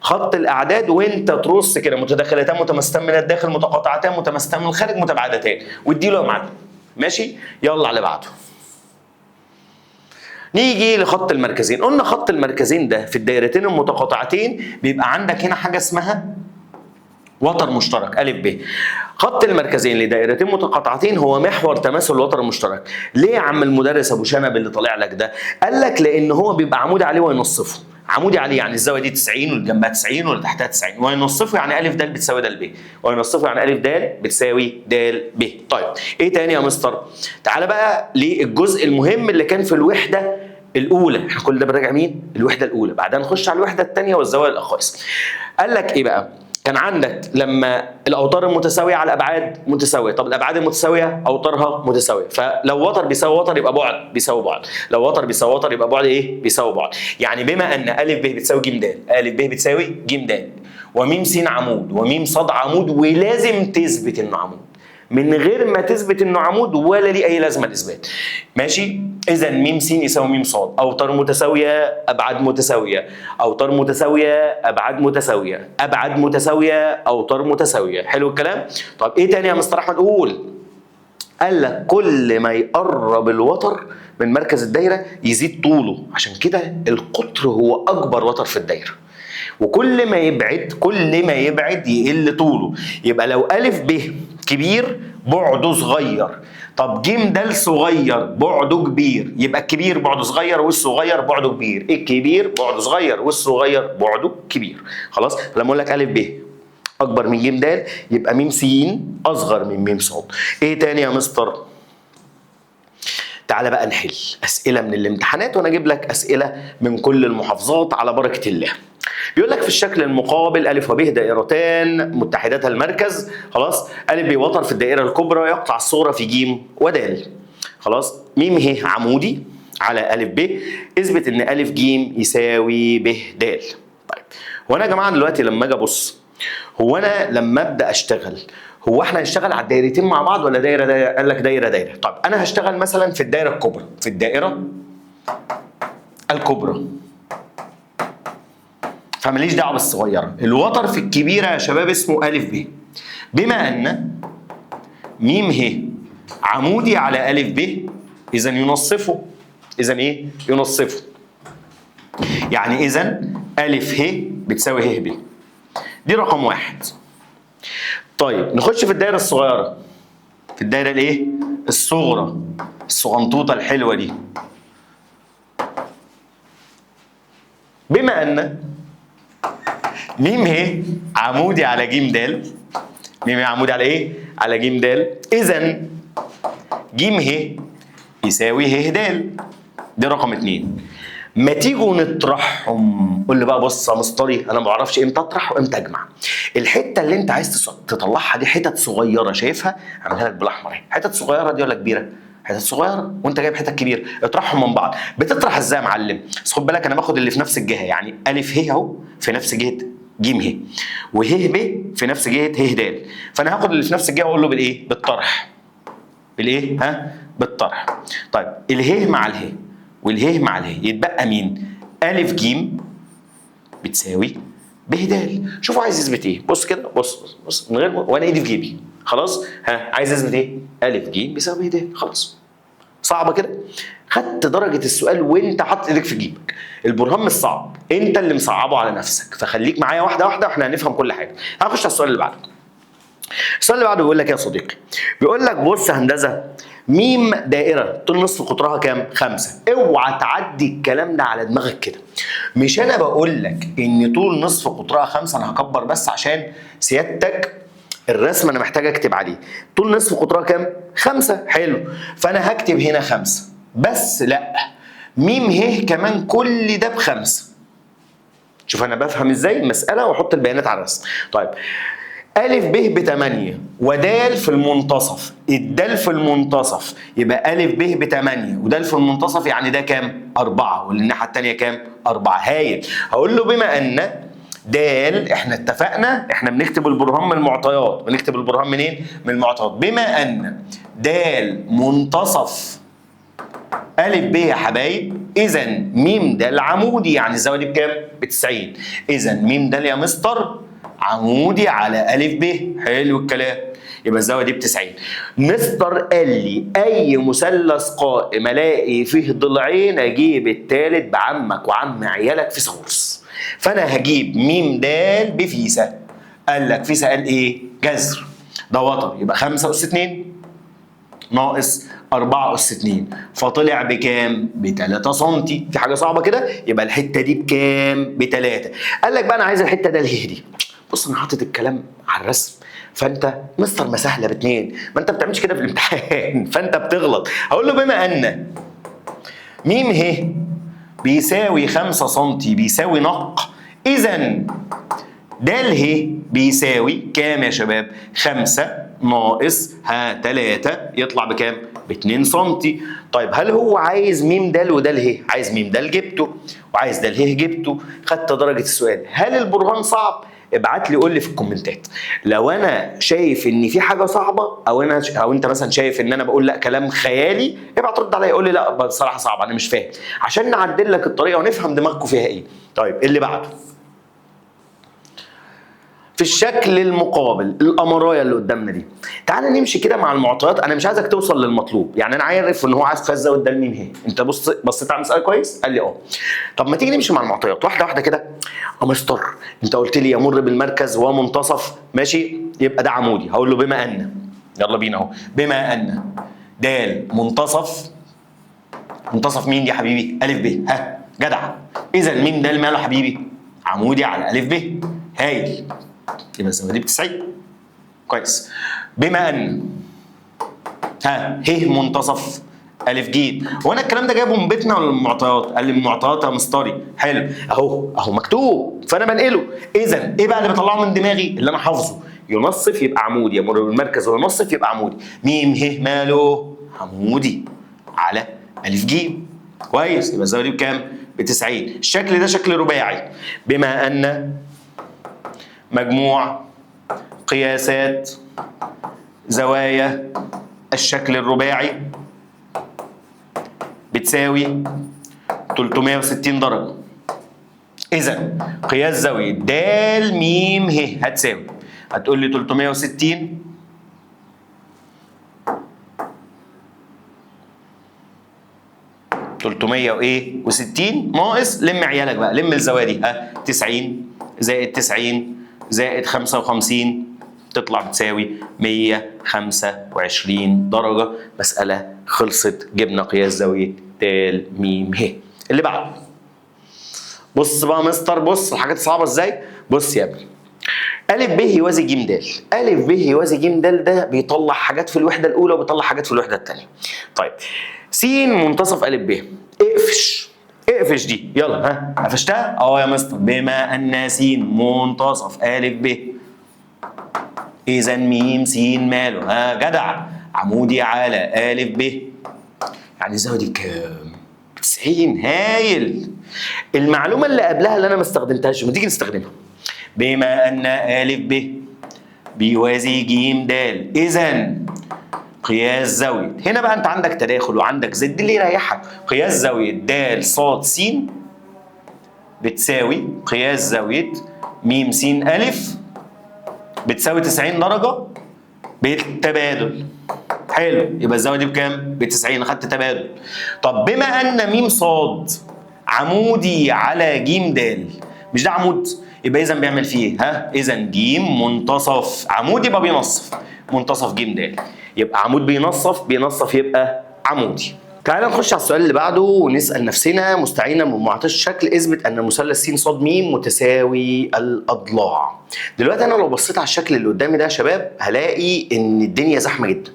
خط الاعداد وانت ترص كده، متداخلتان متمستان من الداخل، متقاطعتان متمستان من الخارج، متباعدتان، واديله يا معلم. ماشي؟ يلا على بعده. نيجي لخط المركزين. قلنا خط المركزين ده في الدايرتين المتقاطعتين بيبقى عندك هنا حاجه اسمها وتر مشترك ا ب. خط المركزين لدائرتين متقاطعتين هو محور تماثل الوتر المشترك. ليه يا عم المدرس ابو شنب اللي طالع لك ده؟ قال لك لان هو بيبقى عمودي عليه وينصفه. عمودي عليه يعني الزاويه دي 90 واللي جنبها 90 واللي تحتها 90، وينصفه يعني ا د بتساوي د ب، وينصفه يعني ا د بتساوي د ب. طيب ايه تاني يا مستر؟ تعالى بقى للجزء المهم اللي كان في الوحده الاولى. احنا كل ده بنراجع مين؟ الوحده الاولى، بعدها نخش على الوحده الثانيه والزوايا الاقواس. قال لك ايه بقى؟ كان عندك لما الاوتار المتساويه على ابعاد متساويه، طب الابعاد المتساويه اوتارها متساويه، فلو وتر بيساوي وتر يبقى بعد بيساوي بعد، لو وتر بيساوي وتر يبقى بعد ايه؟ بيساوي بعد. يعني بما ان ا ب بتساوي ج د، ا ب بتساوي ج د، وم س عمود وم ص عمود، ولازم تثبت انه عمود. من غير ما تثبت انه عمود ولا ليه اي لازمه الاثبات. ماشي؟ اذا م س يساوي م ص، اوتار متساويه ابعاد متساويه، اوتار متساويه ابعاد متساويه، ابعاد متساويه اوتار متساويه. حلو الكلام؟ طب ايه تاني يا مستر احمد؟ قول. قال لك كل ما يقرب الوتر من مركز الدايره يزيد طوله، عشان كده القطر هو اكبر وتر في الدايره. وكل ما يبعد يقل طوله. يبقى لو ا ب كبير بعده صغير، طب ج د صغير بعده كبير، يبقى الكبير بعده صغير والصغير بعده كبير، الكبير بعده صغير والصغير بعده كبير. خلاص؟ لما اقول لك ا ب اكبر من ج د يبقى م س اصغر من م ص. ايه تاني يا مستر؟ تعالى بقى نحل اسئله من الامتحانات، وانا اجيب لك اسئله من كل المحافظات على بركه الله. بيقول لك في الشكل المقابل أ وب دائرتان متحدتا المركز، خلاص. أ ب وتر في الدائرة الكبرى يقطع الصغرى في ج ود، خلاص. م ه عمودي على أ ب، اثبت إن أ ج يساوي ب د. طيب هو أنا يا جماعة دلوقتي لما أجي أبص، هو أنا لما أبدأ أشتغل، هو احنا هنشتغل على الدايرتين مع بعض ولا دايرة دايرة؟ قال لك دايرة دايرة. طب أنا هشتغل مثلا في الدايرة الكبرى، في الدائرة الكبرى، فماليش دعوه بالصغيره. الوتر في الكبيره يا شباب اسمه أ ب. بما ان م ه عمودي على أ ب، اذا ينصفه. اذا ايه؟ ينصفه. يعني اذا أ ه بتساوي ه ب. دي رقم واحد. طيب نخش في الدايره الصغيره، في الدايره الايه؟ الصغرى، الصغنطوطه الحلوه دي. بما ان م ه عمودي على ج د، م ه عمودي على ايه؟ على ج د، اذا ج ه يساوي ه د. دي رقم اتنين. ما تيجوا نطرحهم. قول لي بقى بص يا مسطري، انا ما بعرفش امتى اطرح وامتى اجمع. الحته اللي انت عايز تطلعها دي حتت صغيره، شايفها؟ اعملها لك بالاحمر اهي. حتت صغيره دي ولا كبيره؟ حتت صغيره، وانت جايب حتت كبيره، اطرحهم من بعض. بتطرح ازاي يا معلم؟ بس خد بالك انا باخد اللي في نفس الجهه، يعني أ ه اهو في نفس جهه ج ه، وه ب في نفس جهه ه د، فانا هاخد اللي في نفس الجهه واقول له بالايه؟ بالطرح. بالايه؟ ها؟ بالطرح. طيب اله مع اله واله مع اله يتبقى مين؟ أ ج بتساوي ب د. شوفوا عايز يثبت ايه؟ بص كده، بص بص من غير وانا ايدي في جيبي، خلاص. ها عايز يثبت ايه؟ أ ج بيساوي ب د، خلاص. صعبه كده؟ خدت درجه السؤال وانت حاطط ايدك في جيبك. البرهان مش صعب، انت اللي مصعبه على نفسك، فخليك معايا واحده واحده واحنا هنفهم كل حاجه. هنخش على السؤال اللي بعده. السؤال اللي بعده بيقول لك ايه يا صديقي؟ بيقول لك بص يا هندسه، م دائره طول نصف قطرها كام؟ 5. اوعى تعدي الكلام ده على دماغك كده. مش انا بقول لك ان طول نصف قطرها 5، انا هكبر بس عشان سيادتك الرسم انا محتاج اكتب عليه. طول نصف قطرها كام؟ 5. حلو. فانا هكتب هنا 5، بس لا، م ه كمان كل ده ب5. شوف انا بفهم ازاي المساله واحط البيانات على الرسم. طيب أ ب ب8 ودال في المنتصف، الدال في المنتصف يبقى أ ب ب8 ودال في المنتصف، يعني ده كام؟ 4، واللي الناحية التانية كام؟ 4. هايل. هقول له بما أن دال، احنا اتفقنا احنا بنكتب البرهان من المعطيات، بنكتب البرهان منين؟ من المعطيات. بما أن دال منتصف أ ب يا حبايب، إذا م د عمودي، يعني الزاوية دي بكام؟ ب90. إذا م د يا مستر عمودي على أ ب. حلو الكلام. يبقى الزاويه دي ب90. مستر قال لي اي مثلث قائم الاقي فيه ضلعين اجيب الثالث بعمك وعم عيالك فيثاغورس. فانا هجيب م د بفيسا. قال لك فيسا قال ايه؟ جذر. ده وتر، يبقى 5 أس 2 ناقص 4 أس 2، فطلع بكام؟ ب3 سم. في حاجه صعبه كده؟ يبقى الحته دي بكام؟ ب3. قال لك بقى انا عايز الحته ده اله دي. بص انا حاطط الكلام على الرسم، فانت مستر ما سهله ب2، ما انت بتعملش كده في الامتحان فانت بتغلط. هقول له بما ان م ه بيساوي 5 سم بيساوي نق، اذا د ه بيساوي كام يا شباب؟ 5 ناقص 3 يطلع بكام؟ ب2 سم. طيب هل هو عايز م د وده ه؟ عايز م د جبته وعايز ده ه جبته. خدت درجه السؤال. هل البرهان صعب؟ ابعت لي قول لي في الكومنتات. لو انا شايف ان في حاجه صعبه او انت مثلا شايف ان انا بقول لا كلام خيالي، ابعت رد عليا قول لي لا بصراحه صعب انا مش فاهم، عشان نعدل لك الطريقه ونفهم دماغكم فيها ايه. طيب اللي بعده في الشكل المقابل، الامرايه اللي قدامنا دي. تعالى نمشي كده مع المعطيات. انا مش عايزك توصل للمطلوب، يعني انا عارف ان هو عايز فاز زاويه ده م ه. انت بصيت على المساله كويس؟ قال لي اه. طب ما تيجي نمشي مع المعطيات واحده واحده كده. مستر انت قلت لي يمر بالمركز ومنتصف، ماشي، يبقى ده عمودي. هقول له بما ان، يلا بينا اهو، بما ان د منتصف مين دي يا حبيبي؟ ا ب. ها جدع. اذا م د ماله يا حبيبي؟ عمودي على ا ب. هايل. يبقى الزاويه دي ب90. كويس. بما ان ه منتصف أ ج. هو انا الكلام ده جايبه من بيتنا ولا من المعطيات؟ قال لي من المعطيات يا مستري. حلو، اهو مكتوب فانا بنقله. اذا ايه بقى اللي بطلعه من دماغي؟ اللي انا حافظه. ينصف يبقى عمودي، يمر بالمركز وينصف يبقى عمودي. م ه ماله؟ عمودي على أ ج. كويس، يبقى الزاويه دي بكام؟ ب 90. الشكل ده شكل رباعي، بما ان مجموع قياسات زوايا الشكل الرباعي بتساوي 360 درجة. إذا قياس زاوية د م ه هتساوي، هتقول لي 360 360 ناقص، لم عيالك بقى، لم الزوايا دي، 90 زائد 90 زائد 55 تطلع بتساوي 125 درجة. مسألة خلصت، جبنا قياس زاوية د م ه. اللي بعده، بص بقى مستر، بص الحاجات صعبة ازاي. بص يا ابني، أ ب يوازي ج د. أ ب يوازي ج د ده بيطلع حاجات في الوحدة الأولى وبيطلع حاجات في الوحدة الثانية. طيب س منتصف أ ب، اقفش دي، يلا قفشتها؟ يا مستر، بما أن س منتصف أ ب إذا م س ماله؟ جدع، عمودي على أ ب. يعني الزاوية دي بكام؟ 90. هايل. المعلومة اللي قبلها اللي أنا ما استخدمتهاش، ما تيجي نستخدمها. بما أن أ ب بيوازي ج د، إذا قياس زاوية، هنا بقى أنت عندك تداخل وعندك زد اللي يريحك. قياس زاوية د ص س بتساوي قياس زاوية م س أ بتساوي 90 درجة بالتبادل. حلو، يبقى الزاوية دي بكام؟ ب 90، خدت تبادل. طب بما أن م ص عمودي على ج د، مش ده عمود؟ يبقى إذا بيعمل فيه إيه؟ إذا ج منتصف، عمود يبقى بينصف، منتصف ج د، يبقى عمود بينصف يبقى عمودي. تعالى نخش على السؤال اللي بعده ونسأل نفسنا مستعينا بمعطيات الشكل، اثبت أن مثلث س ص م متساوي الأضلاع. دلوقتي أنا لو بصيت على الشكل اللي قدامي ده يا شباب هلاقي إن الدنيا زحمة جدا.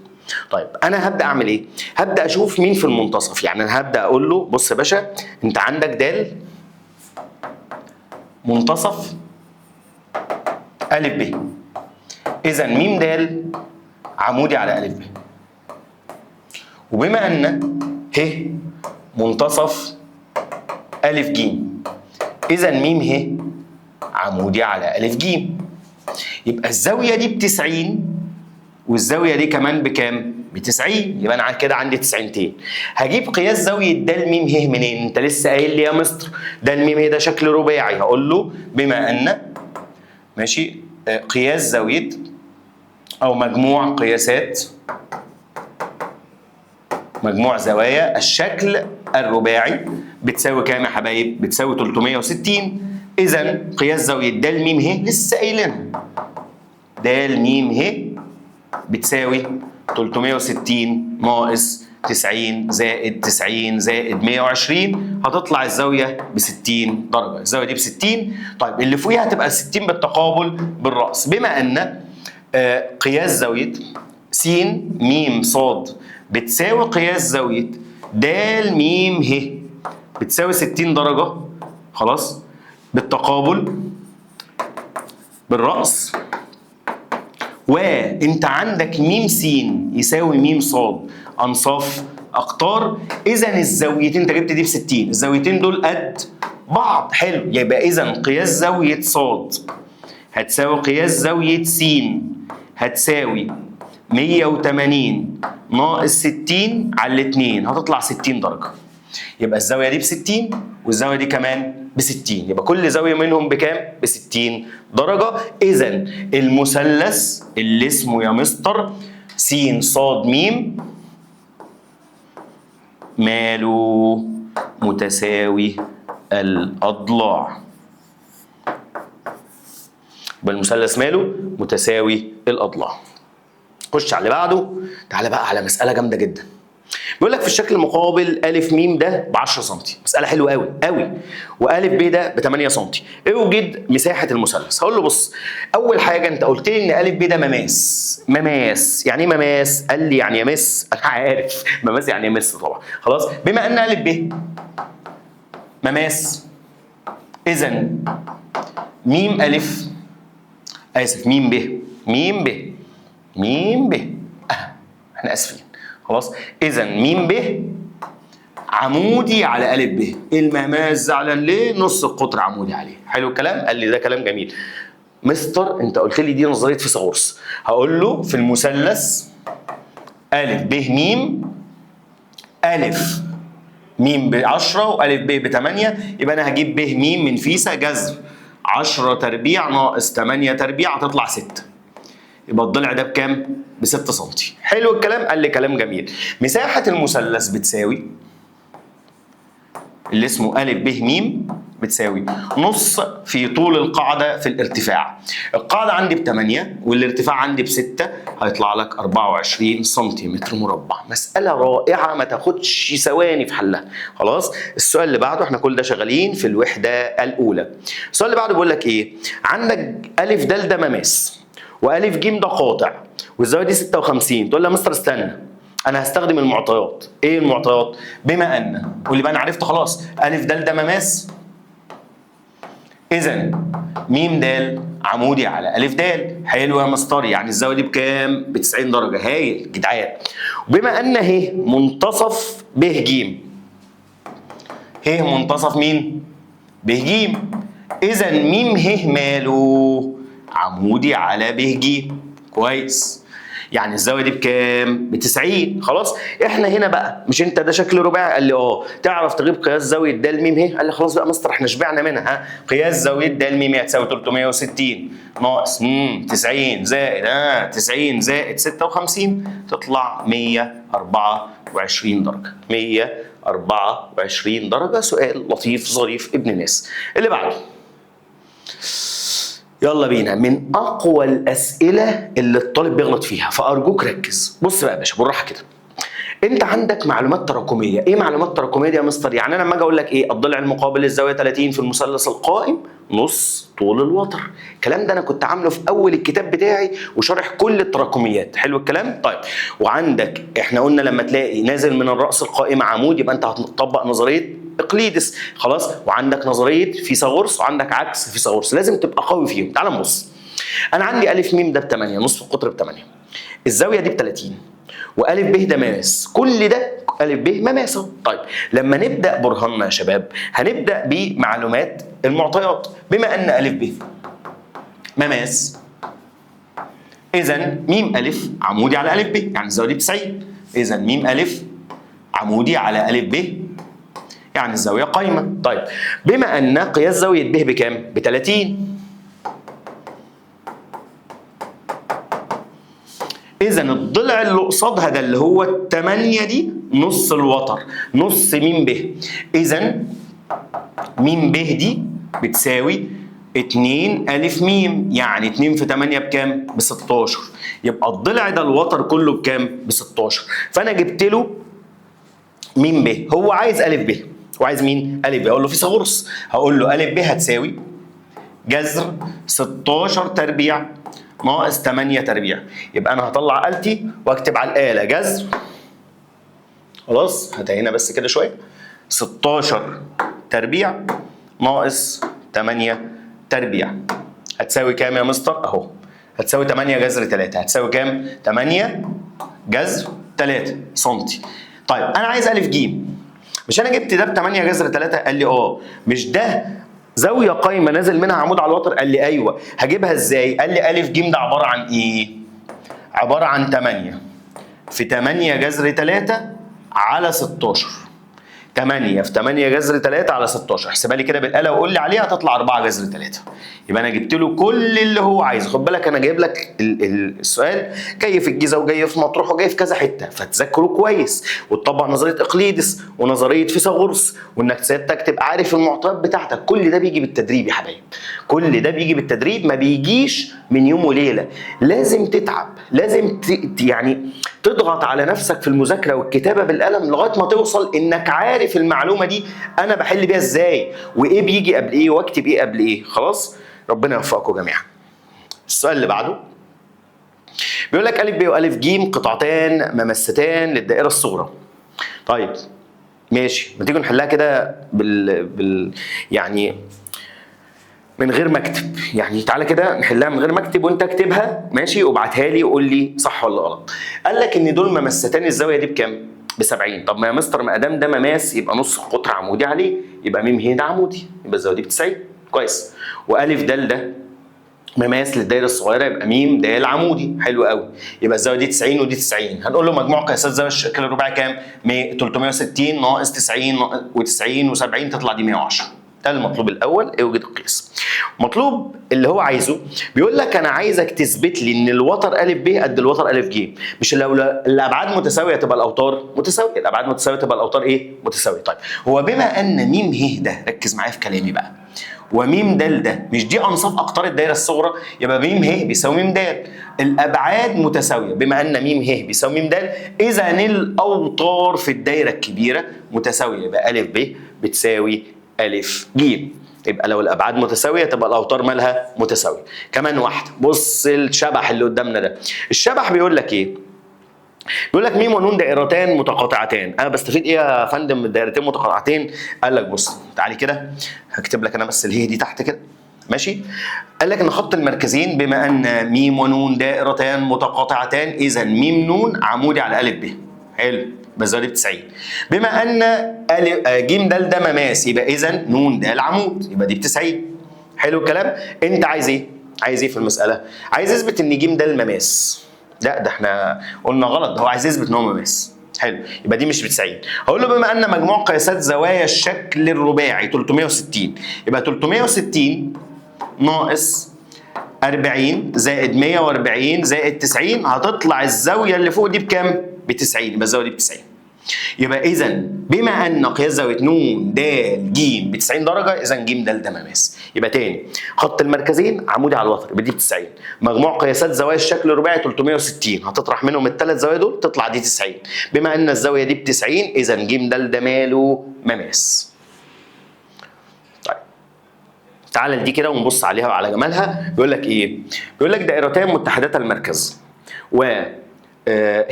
طيب أنا هبدأ أعمل إيه؟ هبدأ أشوف مين في المنتصف، يعني أنا هبدأ أقول له بص يا باشا، أنت عندك د منتصف أ ب، إذا م د عمودي على أ ب. وبما أن ه منتصف أ ج، إذا م ه عمودي على أ ج. يبقى الزاوية دي ب 90 والزاوية دي كمان بكام؟ ب 90، يبقى أنا كده عندي 90. هجيب قياس زاوية د م ه منين؟ أنت لسه قايل لي يا مستر د م ه ده شكل رباعي. هقول له بما أن ماشي قياس زاوية أو مجموع قياسات مجموع زوايا الشكل الرباعي بتساوي كام يا حبايب؟ بتساوي 360. إذا قياس زاوية د م ه لسه قايلينها، د م ه بتساوي 360 ناقص 90 زائد 90 زائد 120، هتطلع الزاوية ب 60 درجة. الزاوية دي ب 60. طيب اللي فوقيها هتبقى 60 بالتقابل بالرأس. بما أن قياس زاوية س م ص بتساوي قياس زاوية د م ه بتساوي 60 درجة، خلاص، بالتقابل بالرأس، وانت عندك م س يساوي م ص انصاف اقطار، اذا الزاويتين انت جبت دي ب 60، الزاويتين دول قد بعض. حلو، يبقى اذا قياس زاوية ص هتساوي قياس زاوية س هتساوي 180 ناقص 60 على الاتنين، هتطلع 60 درجة. يبقى الزاوية دي ب 60 والزاوية دي كمان ب 60، يبقى كل زاوية منهم بكام؟ ب 60 درجة. إذا المثلث اللي اسمه يا مستر س ص م ماله؟ متساوي الأضلاع. يبقى المثلث ماله؟ متساوي الأضلاع. خش على اللي بعده. تعالى بقى على مسألة جامدة جدا. بيقول لك في الشكل المقابل أ م ده ب 10 سم، مسألة حلوة قوي قوي، وأ ب ده ب 8 سم، اوجد مساحة المثلث. هقول له بص، أول حاجة أنت قلت لي إن أ ب ده مماس، مماس يعني إيه مماس؟ قال لي يعني يمس، أنا عارف مماس يعني يمس طبعا، خلاص، بما أن أ ب مماس، إذا م أ آسف م ب م ب م ب احنا آسفين، خلاص، إذا م ب عمودي على أ ب. المماس زعلان ليه؟ نص القطر عمودي عليه. حلو الكلام؟ قال لي ده كلام جميل. مستر انت قلت لي دي نظريه فيثاغورس. هقول له في المثلث أ ب م، أ م ب 10 وأ ب ب 8، يبقى انا هجيب ب م من فيثا جذر 10 تربيع ناقص 8 تربيع هتطلع 6. يبقى الضلع ده بكام؟ ب 6 سم. حلو الكلام؟ قال لي كلام جميل. مساحه المثلث بتساوي اللي اسمه أ ب م بتساوي نص في طول القاعدة في الارتفاع. القاعدة عندي ب 8 والارتفاع عندي ب 6، هيطلع لك 24 سنتيمتر مربع. مسألة رائعة ما تاخدش ثواني في حلها. خلاص؟ السؤال اللي بعده، احنا كل ده شغالين في الوحدة الأولى. السؤال اللي بعده بيقول لك إيه؟ عندك أ د ده مماس وأ ج ده قاطع والزاوية دي 56، تقول لي يا مستر استنى انا هستخدم المعطيات. ايه المعطيات؟ بما ان، واللي بقى انا عرفت خلاص أ د ده مماس، اذا م د عمودي على أ د. حلو يا مستر، يعني الزاويه دي بكام؟ ب 90 درجه. هايل جدعان. وبما ان ه منتصف ب ج، ه منتصف مين؟ ب ج، اذا م ه ماله؟ عمودي على ب ج. كويس، يعني الزاويه دي بكام؟ ب 90. خلاص، احنا هنا بقى مش انت ده شكل رباعي؟ قال لي تعرف تجيب قياس زاويه د م ه؟ قال لي خلاص بقى مستر احنا شبعنا منها. ها، قياس زاويه د م ه هتساوي 360 ناقص 90 زائد 90 زائد 56 تطلع 124 درجه. 124 درجه. سؤال لطيف ظريف ابن ناس. اللي بعده، يلا بينا، من اقوى الاسئله اللي الطالب بيغلط فيها، فارجوك ركز. بص بقى يا باشا بالراحه كده، انت عندك معلومات تراكميه. ايه معلومات تراكميه دي يا مستر؟ يعني انا لما اجي اقول لك ايه؟ الضلع المقابل للزاويه 30 في المثلث القائم نص طول الوتر. الكلام ده انا كنت عامله في اول الكتاب بتاعي وشارح كل التراكميات. حلو الكلام؟ طيب، وعندك احنا قلنا لما تلاقي نازل من الراس القائمه عمود يبقى انت هتطبق نظريه اقليدس. خلاص، وعندك نظريه فيثاغورس وعندك عكس فيثاغورس، لازم تبقى قوي فيهم. تعال نبص. انا عندي أ م ده ب 8، نصف القطر ب 8، الزاويه دي ب 30، وأ ب ده مماس، كل ده أ ب مماس. طيب لما نبدا برهاننا يا شباب هنبدا بمعلومات المعطيات. بما ان أ ب مماس، اذا م أ عمودي على أ ب، يعني الزاويه دي 90، اذا م أ عمودي على أ ب يعني الزاويه قايمه. طيب بما ان قياس زاويه ب بكام؟ ب 30، إذا الضلع اللي قصادها ده اللي هو ال8 دي نص الوتر، نص م ب. إذا م ب دي بتساوي 2 أ م، يعني 2 في 8 بكام؟ ب 16. يبقى الضلع ده الوتر كله بكام؟ ب 16. فأنا جبت له م ب، هو عايز أ ب، وعايز مين؟ أ ب. أقول له فيثاغورس، هقول له أ ب هتساوي جذر 16 تربيع ناقص 8 تربيع. يبقى انا هطلع آلتي واكتب على الآلة جذر، خلاص هتهينا بس كده شويه، 16 تربيع ناقص 8 تربيع هتساوي كام يا مستر؟ اهو هتساوي 8 جذر 3. هتساوي كام؟ 8 جذر 3 سنتي. طيب انا عايز أ ج، مش انا جبت ده ب 8 جذر 3؟ قال لي مش ده زاويه قايمه نازل منها عمود على الوتر؟ قال لي ايوه. هجيبها ازاي؟ قال لي أ ج ده عباره عن ايه؟ عباره عن 8 في 8 جذر 3 على 16. 8 في 8 جذر 3 على 16، احسبها لي كده بالآلة وقول لي عليها، هتطلع 4 جذر 3. يبقى انا جبت له كل اللي هو عايزه. خد بالك انا جايب لك السؤال جاي في الجيزه وجاي في مطروح وجاي في كذا حته، فتذاكره كويس وتطبق نظريه اقليدس ونظريه فيثاغورس، وانك سيادتك تبقى عارف المعطيات بتاعتك. كل ده بيجي بالتدريب يا حبايب، كل ده بيجي بالتدريب، ما بيجيش من يوم وليله. لازم تتعب، لازم يعني تضغط على نفسك في المذاكره والكتابه بالقلم لغايه ما توصل انك عارف المعلومه دي انا بحل بيها ازاي، وايه بيجي قبل ايه، واكتب ايه قبل ايه. خلاص، ربنا يوفقكم جميعا. السؤال اللي بعده بيقول لك أ ب وأ ج قطعتان ممستان للدائره الصغرى. طيب ماشي، ما تيجوا نحلها كده يعني من غير ما اكتب. يعني تعالى كده نحلها من غير ما اكتب، وانت اكتبها ماشي وابعتها لي وقول لي صح ولا غلط. قال لك ان دول ممستان، الزاويه دي بكام؟ ب70. طب ما يا مستر ما ادام ده مماس يبقى نص قطر عمودي عليه، يبقى م ه ده عمودي، يبقى الزاويه دي ب90. كويس. والف د ده مماس للدايره الصغيره، يبقى م د عمودي. حلو قوي. يبقى الزاويه دي 90 ودي 90. هنقول له مجموع قياسات زاويه الشكل الرباعي كام؟ 360 ناقص 90 و90 و70 تطلع دي 110. ده المطلوب الاول، اوجد القياس. مطلوب اللي هو عايزه بيقول لك انا عايزك تثبت لي ان الوتر ا ب قد الوتر ا ج. مش لو الابعاد متساويه تبقى الاوتار متساويه، الابعاد متساويه تبقى الاوتار ايه؟ متساويه. طيب هو بما ان م ه ده، ركز معايا في كلامي بقى، وميم د ده مش دي انصاف اقطار الدايره الصغرى، يبقى م ه بيساوي م د. الابعاد متساويه، بما ان م ه بيساوي م د اذا الاوتار في الدايره الكبيره متساويه، يبقى ا ب بتساوي ا ج. يبقى لو الابعاد متساويه تبقى الاوتار مالها متساويه. كمان واحده، بص الشبح اللي قدامنا ده. الشبح بيقول لك ايه؟ بيقول لك م ون دائرتان متقاطعتان. انا بستفيد ايه يا فندم من الدائرتين متقاطعتين؟ قال لك بص تعالي كده هكتب لك انا بس الهي دي تحت كده ماشي. قال لك ان خط المركزين بما ان م ونون دائرتان متقاطعتان اذا م ن عمودي على ا ب. حلو، بس دي ب 90. بما ان ج د ده مماس يبقى اذا ن د العمود، يبقى دي ب 90. حلو الكلام. انت عايز ايه؟ عايز ايه في المساله؟ عايز اثبت ان ج د المماس. لا ده احنا قلنا غلط، ده هو عايز يثبت ان هو مماس. حلو، يبقى دي مش ب 90. هقول له بما ان مجموع قياسات زوايا الشكل الرباعي 360، يبقى 360 ناقص 40 زائد 140 زائد 90 هتطلع الزاويه اللي فوق دي بكام؟ ب 90. يبقى الزاويه دي ب 90. يبقى اذا بما ان قياس زاويه ن د ج ب 90 درجه اذا ج د ده مماس. يبقى تاني، خط المركزين عمودي على الوتر يبقى دي ب 90. مجموع قياسات زوايا الشكل الرباعي 360 هتطرح منهم الثلاث زوايا دول تطلع دي 90. بما ان الزاويه دي ب 90 اذا ج د ده ماله مماس. طيب تعال لدي كده ونبص عليها وعلى جمالها. بيقول لك ايه؟ بيقول لك دائرتان متحدتا المركز، و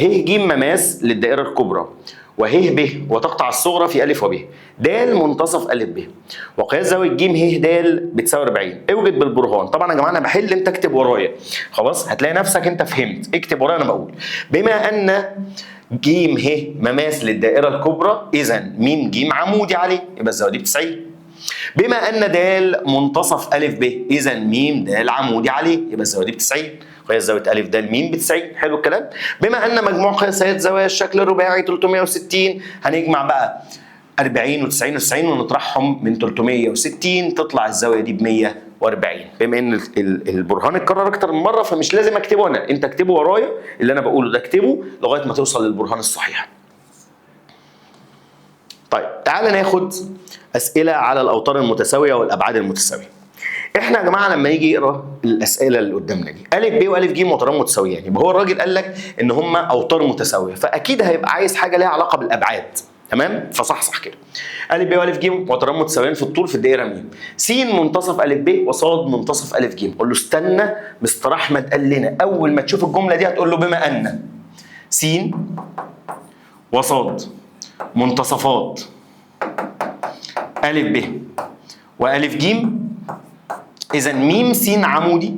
ه ج مماس للدائره الكبرى، وه ب وتقطع الصغرى في ا وب، د منتصف ا ب، وقياس زاويه ج ه د بتساوي 40. اوجد بالبرهان. طبعا يا جماعه انا بحل، انت اكتب ورايا. خلاص هتلاقي نفسك انت فهمت، اكتب ورايا انا بقول. بما ان ج ه مماس للدائره الكبرى اذا م ج عمودي عليه، يبقى الزاويه دي ب 90. بما ان د منتصف ا ب اذا م د عمودي عليه، يبقى الزاويه دي ب 90. قياس زاويه ا د م ب 90. حلو الكلام. بما ان مجموع قياسات زوايا الشكل الرباعي 360 هنجمع بقى 40 و90 و90 ونطرحهم من 360 تطلع الزاويه دي ب 140. بما ان البرهان اتكرر اكتر من مره فمش لازم اكتبه انا، انت اكتبه ورايا، اللي انا بقوله ده اكتبه لغايه ما توصل للبرهان الصحيح. طيب تعالى ناخد اسئله على الاوتار المتساويه والابعاد المتساويه. احنا يا جماعه لما يجي يقرا الاسئله اللي قدامنا دي ا ب والف ج اوتاران متساويين، يبقى هو الراجل قال لك ان هم اوتار متساويه، فاكيد هيبقى عايز حاجه ليها علاقه بالابعاد. تمام؟ فصحصح كده. ا ب والف ج اوتاران متساويين في الطول في الدائره م. س منتصف ا ب وصاد منتصف ا ج. قول له استنى، مستر احمد قال لنا اول ما تشوف الجمله دي هتقول له بما ان س وصاد منتصفات ا ب والف ج إذا م س عمودي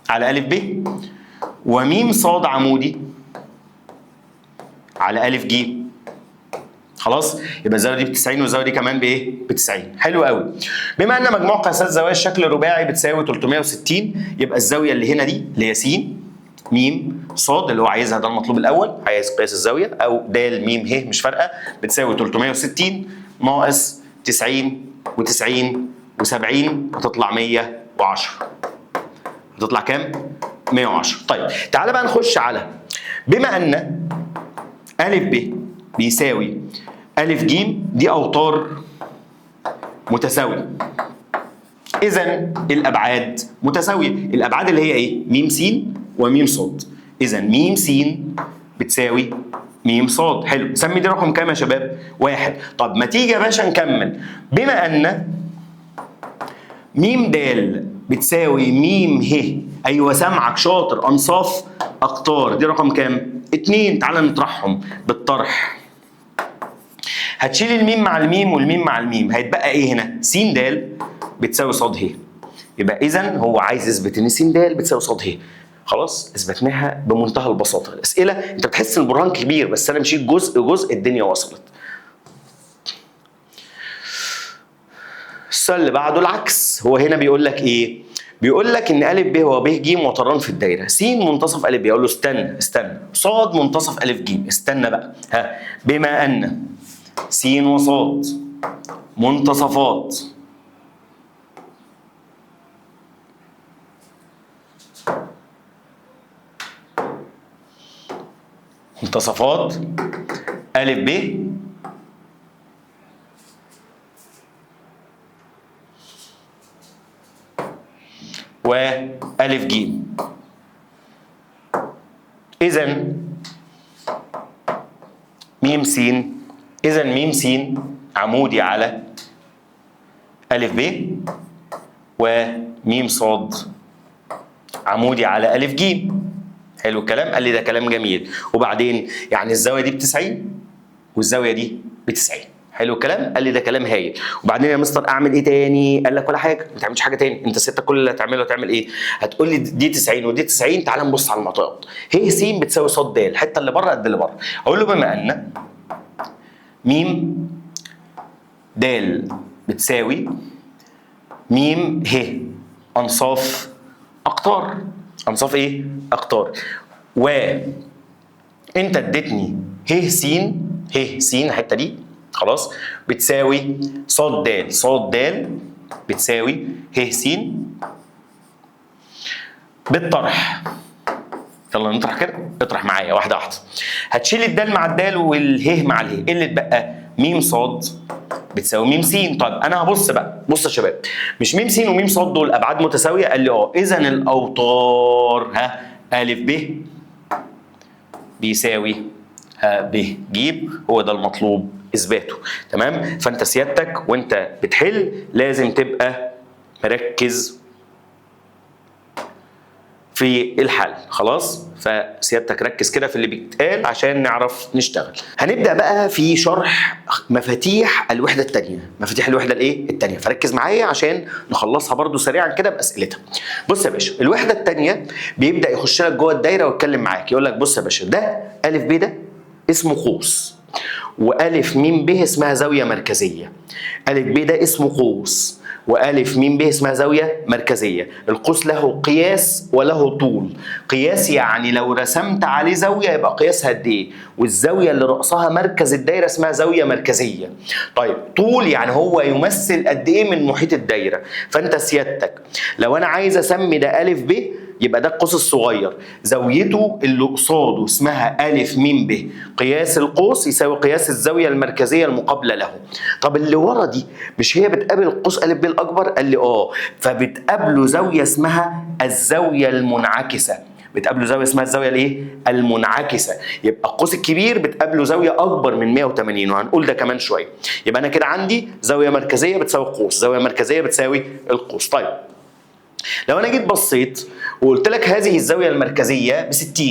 على أ ب، وم ص عمودي على أ ج. خلاص؟ يبقى الزاوية دي ب 90 والزاوية دي كمان بإيه؟ ب 90. حلو قوي. بما أن مجموع قياسات زوايا الشكل الرباعي بتساوي 360 يبقى الزاوية اللي هنا دي اللي هي س م ص اللي هو عايزها، ده المطلوب الأول، عايز قياس الزاوية، أو د م ه مش فارقة، بتساوي 360 ناقص 90 و90 و70 هتطلع 110. هتطلع كام؟ 110. طيب تعالى بقى نخش على بما ان أ ب بيساوي أ ج، دي أوتار متساوية. إذا الأبعاد متساوية. الأبعاد اللي هي إيه؟ م س وم ص. إذا م س بتساوي م ص. حلو، سمي دي رقم كام يا شباب؟ 1. طب ما تيجي يا باشا نكمل. بما أن م د بتساوي م ه، أيوه سامعك شاطر، أنصاف أقطار، دي رقم كام؟ 2. تعالى نطرحهم بالطرح. هتشيل الميم مع الميم والميم مع الميم، هيتبقى ايه هنا؟ س د بتساوي ص ه. يبقى اذا هو عايز يثبت ان س د بتساوي ص ه. خلاص اثبتناها بمنتهى البساطه. الاسئله انت بتحس ان البرهان كبير، بس انا مشيت جزء جزء الدنيا وصلت. السؤال اللي بعده العكس. هو هنا بيقول لك ايه؟ بيقول لك ان ا ب هو ب ج وتران في الدايره. س منتصف ا ب، اقول له استنى استنى. ص منتصف ا ج، استنى بقى. ها، بما ان س وص منتصفات أ ب وأ ج، إذا م س، إذا م س عمودي على أ ب، وم ص عمودي على أ ج. حلو الكلام؟ قال لي ده كلام جميل. وبعدين يعني الزاوية دي ب90 والزاوية دي ب90. حلو الكلام؟ قال لي ده كلام هايل. وبعدين يا مستر اعمل ايه تاني؟ قال لك ولا حاجه، ما تعملش حاجه تاني. انت سيادتك كل اللي هتعمله هتعمل ايه؟ هتقول لي دي 90 ودي 90. تعال نبص على المعطيات. ه س بتساوي ص د، الحته اللي بره قد اللي بره. اقول له بما ان م د بتساوي م ه انصاف اقطار. انصاف ايه؟ اقطار. و انت اديتني ه س، ه س الحته دي خلاص بتساوي ص د. ص د بتساوي ه س بالطرح. يلا نطرح كده، اطرح معايا واحده واحده. هتشيل الدال مع الدال والهه مع الهه، ايه اللي اتبقى؟ م ص بتساوي م س. طيب انا هبص بقى، بص يا شباب، مش م س وم ص دول ابعاد متساويه؟ قال لي اه. اذا الاوتار ها ا ب بيساوي ب ج، هو ده المطلوب اثباته. تمام؟ فانت سيادتك وانت بتحل لازم تبقى مركز في الحل. خلاص؟ فسيادتك ركز كده في اللي بيتقال عشان نعرف نشتغل. هنبدا بقى في شرح مفاتيح الوحده الثانيه. مفاتيح الوحده الايه؟ الثانيه. فركز معايا عشان نخلصها برده سريعا كده باسئلتها. بص يا باشا، الوحده الثانيه بيبدا يخش لك جوه الدايره ويتكلم معاك، يقول لك بص يا باشا، ده ا ب ده اسمه قوس، والف م ب اسمها زاويه مركزيه. ا ب ده اسمه قوس، والف م ب اسمها زاويه مركزيه. القوس له قياس وله طول. قياس يعني لو رسمت عليه زاويه يبقى قياسها قد ايه، والزاويه اللي راسها مركز الدايره اسمها زاويه مركزيه. طيب طول يعني هو يمثل قد ايه من محيط الدايره. فانت سيادتك لو انا عايز اسمي ده ا ب يبقى ده القوس الصغير، زاويته اللي قصاده اسمها أ م ب، قياس القوس يساوي قياس الزاوية المركزية المقابلة له. طب اللي ورا دي مش هي بتقابل القوس أ ب الأكبر؟ قال لي اه، فبتقابله زاوية اسمها الزاوية المنعكسة. بتقابله زاويه اسمها الزاويه الايه؟ المنعكسه. يبقى القوس الكبير بتقابله زاويه اكبر من 180، وهنقول ده كمان شويه. يبقى انا كده عندي زاويه مركزيه بتساوي القوس، زاويه مركزيه بتساوي القوس. طيب لو انا جيت بصيت وقلت لك هذه الزاويه المركزيه ب 60،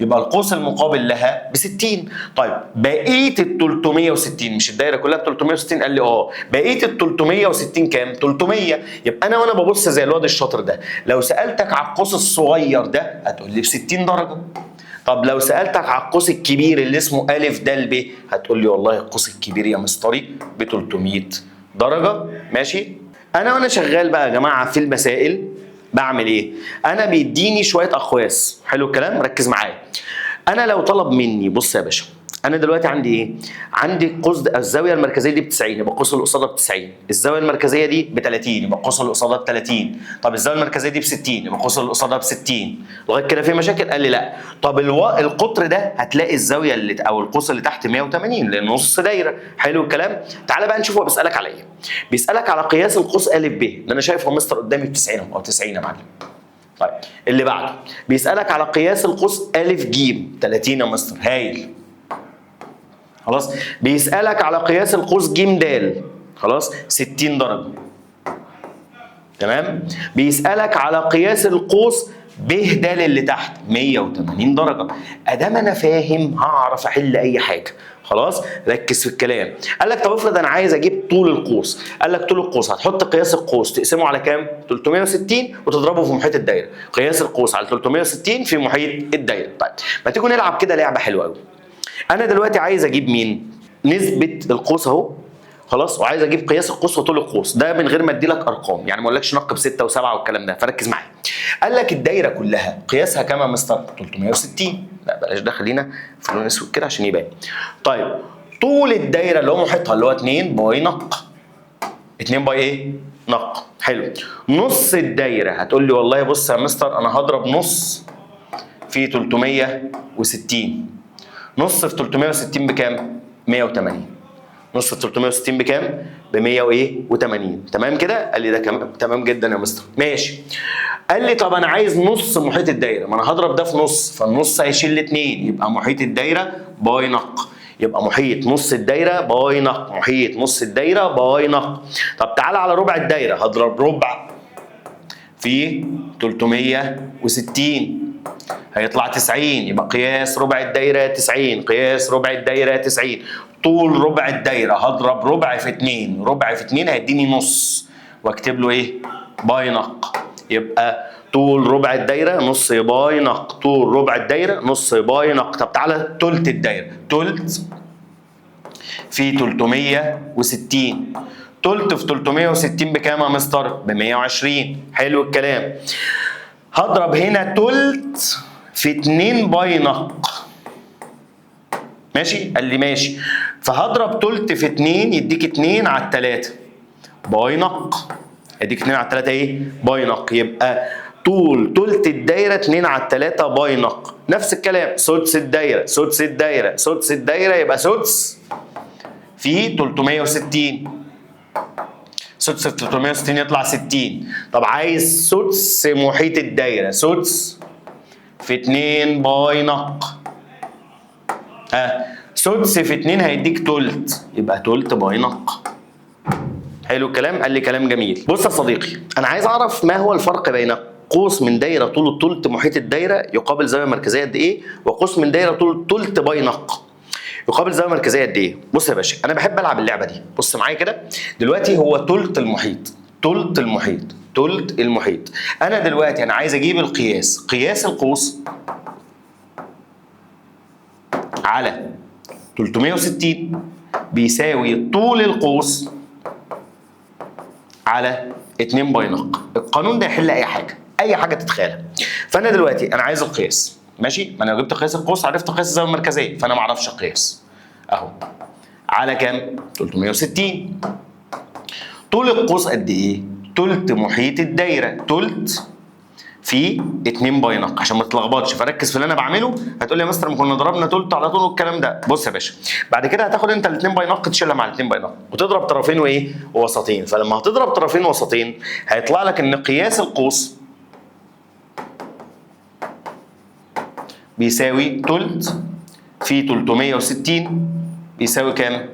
يبقى القوس المقابل لها ب 60. طيب بقيه ال 360، مش الدايره كلها ب 360؟ قال لي اه. بقيه ال 360 كام؟ 300. يبقى انا وانا ببص زي الواد الشاطر ده، لو سالتك على القوس الصغير ده هتقول لي ب 60 درجه. طب لو سالتك على القوس الكبير اللي اسمه ا د ب هتقول لي والله القوس الكبير يا مستري ب 300 درجه. ماشي؟ انا وانا شغال بقى يا جماعه في المسائل بعمل ايه؟ انا بيديني شويه اقواس. حلو الكلام؟ ركز معايا. انا لو طلب مني، بص يا باشا، انا دلوقتي عندي ايه؟ عندي القوس الزاويه المركزيه دي ب 90 يبقى القوس اللي قصادها ب 90، الزاويه المركزيه دي ب 30 يبقى القوس اللي قصادها ب 30، طب الزاويه المركزيه دي ب 60 يبقى القوس اللي قصادها ب 60. لغايه كده في مشاكل؟ قال لي لا. طب القطر ده هتلاقي الزاويه اللي او القوس اللي تحت 180 لان نص دايره. حلو الكلام. تعالى بقى نشوف هو بيسالك على ايه. بيسالك على قياس القوس ا ب اللي انا شايفه مستر قدامي ب 90 او 90 يا معلم. طيب اللي بعده بيسالك على قياس القوس ا ج 30 يا مستر. هايل. خلاص. بيسألك على قياس القوس ج د. خلاص 60 درجة. تمام. بيسألك على قياس القوس ب د اللي تحت 180 درجة. ادام انا فاهم هعرف احل اي حاجة. خلاص ركز في الكلام. قال لك طب افرض انا عايز اجيب طول القوس. قال لك طول القوس هتحط قياس القوس تقسمه على كام؟ 360 وتضربه في محيط الدايره. قياس القوس على 360 في محيط الدايره. طيب ما تيجوا نلعب كده لعبه حلوه قوي. انا دلوقتي عايز اجيب مين؟ نسبه القوس اهو. خلاص. وعايز اجيب قياس القوس وطول القوس ده من غير ما ادي لك ارقام، يعني ما اقولكش نق ب6 و7 والكلام ده، فركز معايا. قال لك الدايره كلها قياسها كام يا مستر؟ 360. لا بلاش ده، خلينا في لون اسود كده عشان يبان. طيب طول الدايره اللي هو محيطها اللي هو 2 باي نق. 2 باي ايه؟ نق. حلو. نص الدايره هتقول لي والله بص يا مستر انا هضرب نص في 360. نص في 360 بكام؟ 180. نص في 360 بكام؟ ب 180. تمام كده؟ قال لي ده كمان تمام جدا يا مستر. ماشي. قال لي طب انا عايز نص محيط الدايره، ما انا هضرب ده في نص، فالنص هيشيل 2 يبقى محيط الدايره باي نق. يبقى محيط نص الدايره باي نق. محيط نص الدايره باي نق. طب تعالى على ربع الدايره، هضرب ربع في 360 هيطلع 90 يبقى قياس ربع الدايره 90. قياس ربع الدايره 90. طول ربع الدايره هضرب ربع في 2، ربع في 2 هيديني نص واكتب له ايه؟ باي نق. يبقى طول ربع الدايره نص باي نق. طول ربع الدايره نص باي نق. طب تعالى تلت الدايره. تلت في 360. تلت في 360 بكام يا مستر؟ ب 120. حلو الكلام. هضرب هنا تلت في 2 باي نق. ماشي؟ قال لي ماشي. فهضرب تلت في 2 يديك 2 على 3 باي نق. يديك 2 على 3 ايه؟ باي نق. يبقى طول تلت الدايره 2 على 3 باي نق. نفس الكلام. سدس الدايره سدس الدايره سدس الدايره يبقى سدس في 360. سدس في 360 يطلع 60. طب عايز سدس محيط الدايره. سدس في 2 باي نق. سدس في 2 هيديك تلت يبقى تلت باي نق. حلو الكلام. قال لي كلام جميل. بص يا صديقي انا عايز اعرف ما هو الفرق بين قوس من دايره طول تلت محيط الدايره يقابل زاويه مركزيه قد ايه، وقوس من دايره طول تلت باي نق يقابل زاويه مركزيه قد ايه. بص يا باشا انا بحب العب اللعبه دي. بص معايا كده. دلوقتي هو تلت المحيط. تلت المحيط. تلت المحيط. انا دلوقتي انا عايز اجيب القياس. قياس القوس على 360 بيساوي طول القوس على 2 باي نق. القانون ده يحل اي حاجه، اي حاجه تتخيلها. فانا دلوقتي انا عايز القياس. ماشي؟ ما انا لو جبت قياس القوس عرفت قياس الزاويه المركزيه، فانا ما اعرفش القياس. اهو على كام؟ 360. طول القوس قد ايه؟ تلت محيط الدايره. تلت في 2 باي نق عشان ما تتلخبطش، فركز في اللي انا بعمله. هتقول لي يا مستر ما كنا ضربنا تلت على طول والكلام ده. بص يا باشا بعد كده هتاخد انت ال2 باي نق تشيلها مع ال2 باي نق وتضرب طرفين وايه؟ ووسطين. فلما هتضرب طرفين وسطين هيطلع لك ان قياس القوس بيساوي تلت في 360 بيساوي كام؟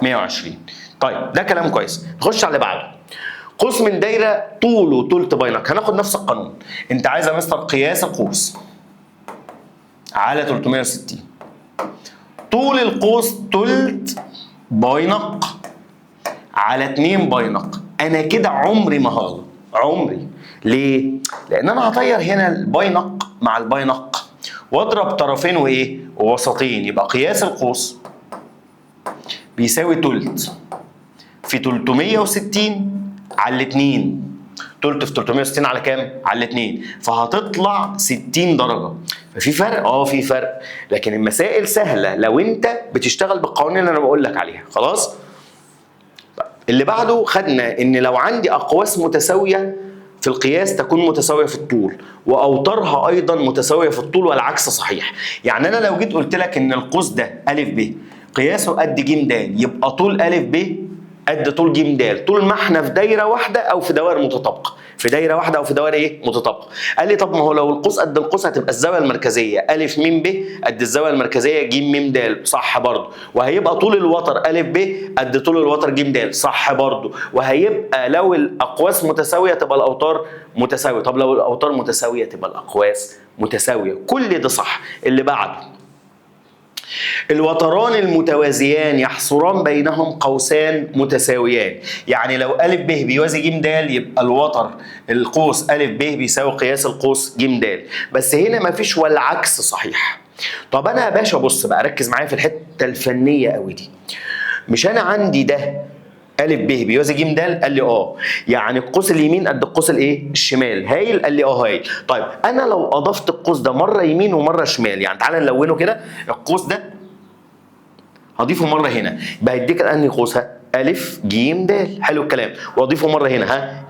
120. طيب ده كلام كويس. نخش على اللي بعده. قوس من دايره طوله تلت باي نق. هناخد نفس القانون. انت عايز يا مستر قياس القوس على 360. طول القوس تلت باي نق على 2 باي نق. انا كده عمري ما هغلط. عمري. ليه؟ لان انا هطير هنا الباي نق مع الباي نق واضرب طرفين وايه؟ ووسطين. يبقى قياس القوس بيساوي تلت في 360 على 2. تلت في 360 على كام؟ على الاثنين، فهتطلع 60 درجه. ففي فرق؟ في فرق، لكن المسائل سهله لو انت بتشتغل بالقوانين اللي انا بقول لك عليها. خلاص؟ اللي بعده خدنا ان لو عندي اقواس متساويه في القياس تكون متساويه في الطول، واوتارها ايضا متساويه في الطول، والعكس صحيح. يعني انا لو جيت قلت لك ان القوس ده ا ب قياسه قد ج د، يبقى طول ا ب قد طول ج د، طول ما احنا في دايره واحده او في دوائر متطابقه، في دايره واحده او في دوائر ايه؟ متطابقه. قال لي طب ما هو لو القوس قد القوس هتبقى الزاويه المركزيه ا م ب قد الزاويه المركزيه ج م د، صح برضه. وهيبقى طول الوتر ا ب قد طول الوتر ج د، صح برضه. وهيبقى لو الاقواس متساويه تبقى الاوتار متساويه. طب لو الاوتار متساويه تبقى الاقواس متساويه. كل ده صح. اللي بعده، الوتران المتوازيان يحصران بينهم قوسان متساويان. يعني لو ا ب بيوازي ج د يبقى الوتر القوس ا ب بيساوي قياس القوس ج د، بس هنا مفيش والعكس صحيح. طب انا يا باشا بص بقى، ركز معايا في الحته الفنيه قوي دي. مش انا عندي ده ا ب بيوازي ج د؟ قال لي يعني القوس اليمين قد القوس الايه؟ الشمال. هايل؟ قال لي هايل. طيب انا لو اضفت القوس ده مره يمين ومره شمال، يعني تعالى نلونه كده، القوس ده هضيفه مره هنا يبقى هيديك انهي قوس؟ ا ج د. حلو الكلام. واضيفه مره هنا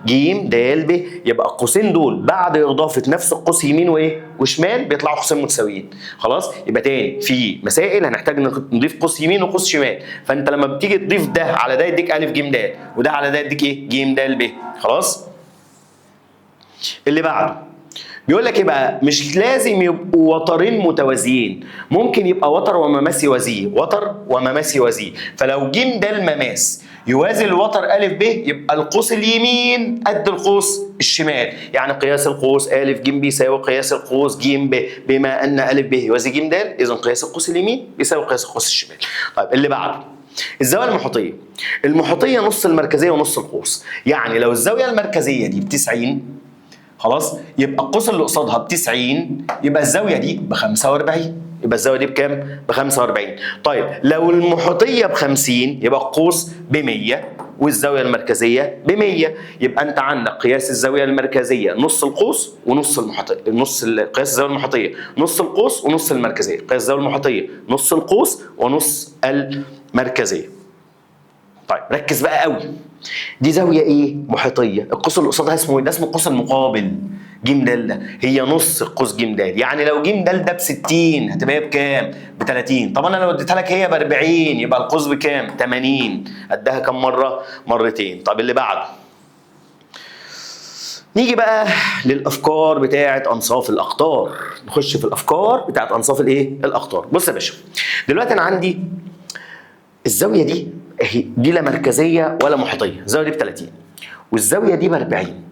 ج د ب، يبقى القوسين دول بعد اضافه نفس القوس يمين وايه؟ وشمال بيطلعوا قوسين متساويين. خلاص؟ يبقى تاني في مسائل هنحتاج نضيف قوس يمين وقوس شمال، فانت لما بتيجي تضيف ده على ده يديك ا ج د، وده على ده يديك ايه؟ ج د ب. خلاص؟ اللي بعده بيقول لك ايه بقى؟ مش لازم يبقوا وترين متوازيين، ممكن يبقى وتر ومماس يوازيه، وتر ومماس يوازيه. فلو ج د المماس يوازي الوتر ا ب يبقى القوس اليمين قد القوس الشمال، يعني قياس القوس ا ج بيساوي قياس القوس ج ب، بما ان ا ب يوازي ج د اذا قياس القوس اليمين بيساوي قياس القوس الشمال. طيب اللي بعده، الزاويه المحيطيه. المحيطيه نص المركزيه ونص القوس، يعني لو الزاويه المركزيه دي ب 90 خلاص، يبقى القوس اللي قصادها ب 90، يبقى الزاويه دي ب 45، يبقى الزاويه دي بكام؟ ب 45. طيب لو المحيطيه ب 50 يبقى القوس ب 100 والزاويه المركزيه ب 100، يبقى انت عندك قياس الزاويه المركزيه نص القوس ونص المحيطيه، قياس الزاويه المحيطيه نص القوس ونص المركزيه، قياس الزاويه المحيطيه نص القوس ونص المركزيه. طيب ركز بقى قوي، دي زاويه ايه؟ محيطيه. القوس اللي قصادها اسمه ايه؟ ده اسمه القوس المقابل ج د، ده هي نص القوس ج د. يعني لو ج د ده ب 60 هتبقى هي بكام؟ ب 30. طب انا لو اديتها لك هي ب 40 يبقى القوس بكام؟ 80. قدها كام مره؟ مرتين. طب اللي بعده، نيجي بقى للافكار بتاعه انصاف الاقطار. نخش في الافكار بتاعه انصاف الايه؟ الاقطار. بص يا باشا، دلوقتي انا عندي الزاويه دي اهي، دي لا مركزيه ولا محيطيه، الزاويه دي ب 30 والزاويه دي ب 40.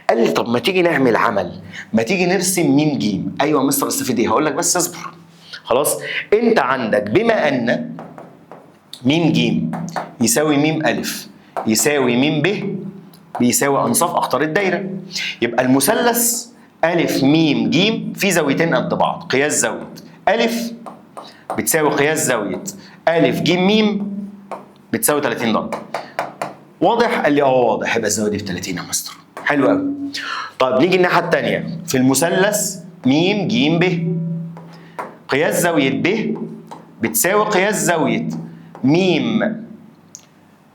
قال لي طب ما تيجي نعمل عمل، ما تيجي نرسم م ج. ايوه يا مستر استفيد ايه؟ هقول لك بس اصبر. خلاص؟ انت عندك بما ان م ج يساوي م ا يساوي م ب بيساوي انصاف اقطار الدايره، يبقى المثلث ا م ج في زاويتين قد بعض، قياس زاويه ا بتساوي قياس زاويه ا ج م بتساوي 30 درجه. واضح؟ قال لي واضح. يبقى الزاويه دي ب 30 يا مستر. حلو قوي. طيب نيجي الناحيه الثانيه، في المثلث م ج ب قياس زاويه ب بتساوي قياس زاويه م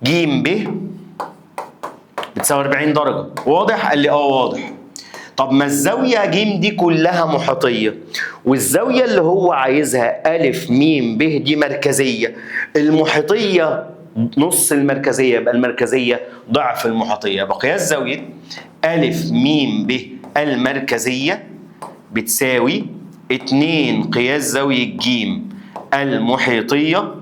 ج ب بتساوي 40 درجه. واضح؟ قال لي واضح. طب ما الزاويه ج دي كلها محيطيه، والزاويه اللي هو عايزها ا م ب دي مركزيه، المحيطيه نص المركزيه، يبقى المركزيه ضعف المحيطيه، يبقى قياس زاويه ا م ب المركزيه بتساوي 2 قياس زاويه ج المحيطيه،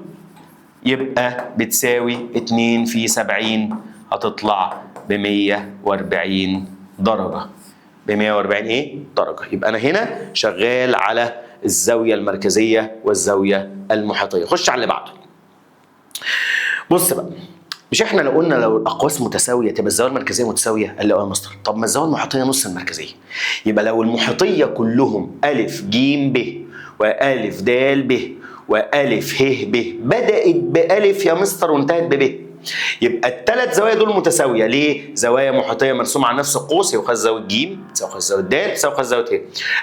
يبقى بتساوي 2 في 70 هتطلع ب 140 درجه. ب 140 ايه؟ درجه. يبقى انا هنا شغال على الزاويه المركزيه والزاويه المحيطيه. خش على اللي بعده. بص بقى، مش احنا لو قلنا لو الاقواس متساويه تبقى الزاويه المركزيه متساويه؟ قال لي يا مستر. طب ما الزاويه المحيطيه نص المركزيه، يبقى لو المحيطيه كلهم ا ج ب والف د ب والف ه ب بدات بالف يا مستر وانتهت بب، يبقى الثلاث زوايا دول متساويه. ليه؟ زوايا محيطيه مرسومه على نفس القوس يقاس زاويه ج تساوي قاس زاويه د تساوي قاس زاويه ه.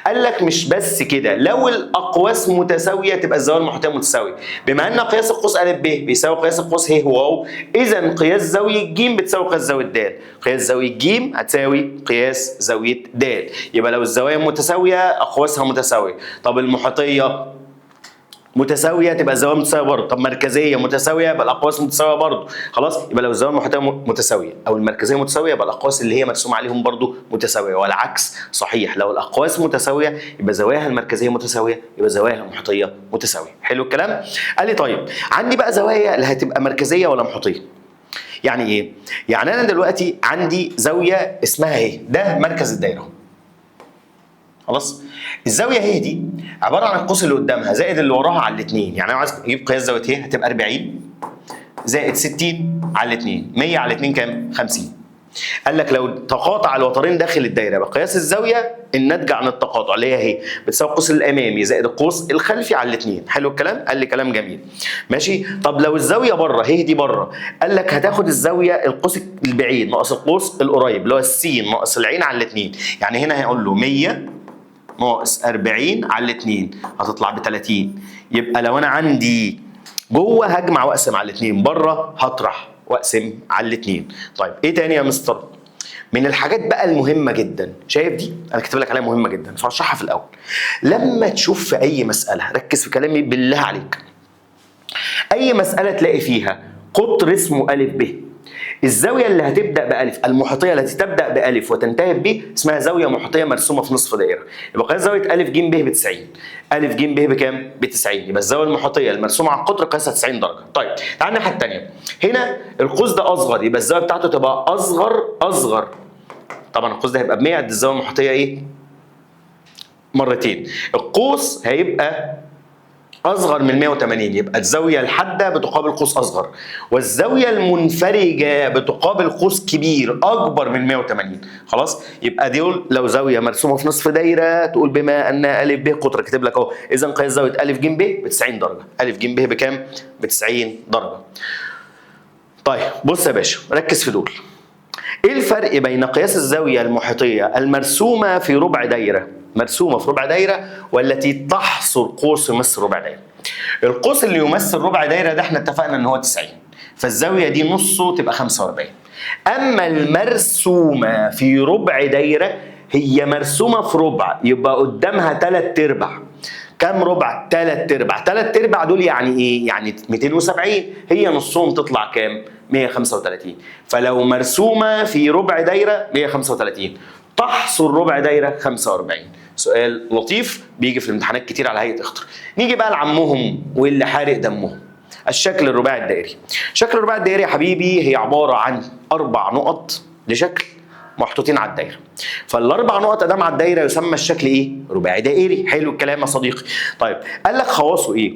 قال لك مش بس كده، لو الاقواس متساويه تبقى الزوايا المحيطيه متساويه. بما ان قياس القوس ا ب بيساوي قياس القوس ه واو، اذا قياس زاويه ج بتساوي قياس زاويه د. قياس زاويه ج هتساوي قياس زاويه د. يبقى لو الزوايا متساويه اقواسها متساويه. طب المحيطيه متساويه تبقى الزوايا متساويه برضه. طب مركزيه متساويه يبقى الاقواس متساويه برضه. خلاص؟ يبقى لو الزوايا المحيطيه متساويه او المركزيه متساويه يبقى الاقواس اللي هي مرسوم عليهم برضه متساويه، والعكس صحيح. لو الاقواس متساويه يبقى زواياها المركزيه متساويه، يبقى زواياها المحيطيه متساويه. حلو الكلام؟ قال لي طيب عندي بقى زوايا اللي هتبقى مركزيه ولا محيطيه. يعني ايه؟ يعني انا دلوقتي عندي زاويه اسمها ايه؟ ده مركز الدايره. خلاص؟ الزاويه هي دي عباره عن القوس اللي قدامها زائد اللي وراها على الاثنين. يعني انا عايز اجيب قياس زاويه هي هتبقى 40 زائد 60 على الاثنين. 100 على 2 كام؟ 50. قال لك لو تقاطع الوترين داخل الدايره يبقى قياس الزاويه الناتجه عن التقاطع اللي هي بتساوي القوس الامامي زائد القوس الخلفي على الاثنين. حلو الكلام؟ قال لي كلام جميل. ماشي؟ طب لو الزاويه بره هي دي بره، قال لك هتاخد الزاويه القوس البعيد ناقص القوس القريب اللي هو السين ناقص العين على الاثنين. يعني هنا هيقول له 100 ناقص 40 على الاثنين هتطلع ب 30. يبقى لو انا عندي جوه هجمع واقسم على الاثنين، بره هطرح واقسم على الاثنين. طيب ايه تاني يا مستر؟ من الحاجات بقى المهمه جدا، شايف دي؟ انا كاتب لك عليها مهمه جدا فهشرحها في الاول. لما تشوف في اي مساله، ركز في كلامي بالله عليك. اي مساله تلاقي فيها قطر اسمه ا ب، الزاويه اللي هتبدا بالف، المحيطيه التي تبدا بالف وتنتهي ب اسمها زاويه محيطيه مرسومه في نصف دائره. يبقى قياس زاويه ا ج ب ب 90. ا ج ب بكام؟ ب 90. يبقى الزاويه المحيطيه المرسومه على القطر قياسها 90 درجه. طيب تعال الناحيه الثانيه. هنا القوس ده اصغر يبقى الزاويه بتاعته تبقى اصغر. طبعا القوس ده هيبقى ب 100 قد الزاويه المحيطيه ايه؟ مرتين. القوس هيبقى اصغر من 180 يبقى الزاويه الحاده بتقابل قوس اصغر، والزاويه المنفرجه بتقابل قوس كبير اكبر من 180. خلاص؟ يبقى دول لو زاويه مرسومه في نصف دايره تقول بما ان ا ب قطر، كاتب لك اهو. اذا قياس زاويه ا ج ب ب 90 درجه. ا ج ب بكام؟ ب 90 درجه. طيب بص يا باشا ركز في دول. ايه الفرق بين قياس الزاويه المحيطيه المرسومه في ربع دايره، مرسومه في ربع دايره، والتي تحصر قوس يمثل ربع دايره؟ القوس اللي يمثل ربع دايره ده احنا اتفقنا ان هو 90، فالزاويه دي نصه تبقى 45. اما المرسومه في ربع دايره هي مرسومه في ربع يبقى قدامها 3/4. كم ربع؟ 3/4. 3/4 دول يعني ايه؟ يعني 270. هي نصهم تطلع كام؟ 135. فلو مرسومه في ربع دايره 135 تحصر ربع دايره 45. سؤال لطيف بيجي في الامتحانات كتير على هيئه اخطر. نيجي بقى لعمهم واللي حارق دمهم، الشكل الرباعي الدائري. شكل الرباعي الدائري يا حبيبي هي عباره عن 4 نقط لشكل محطوطين على الدايره. فالاربع نقط ادام على الدايره يسمى الشكل ايه؟ رباعي دائري. حلو الكلام يا صديقي. طيب قال لك خواصه ايه؟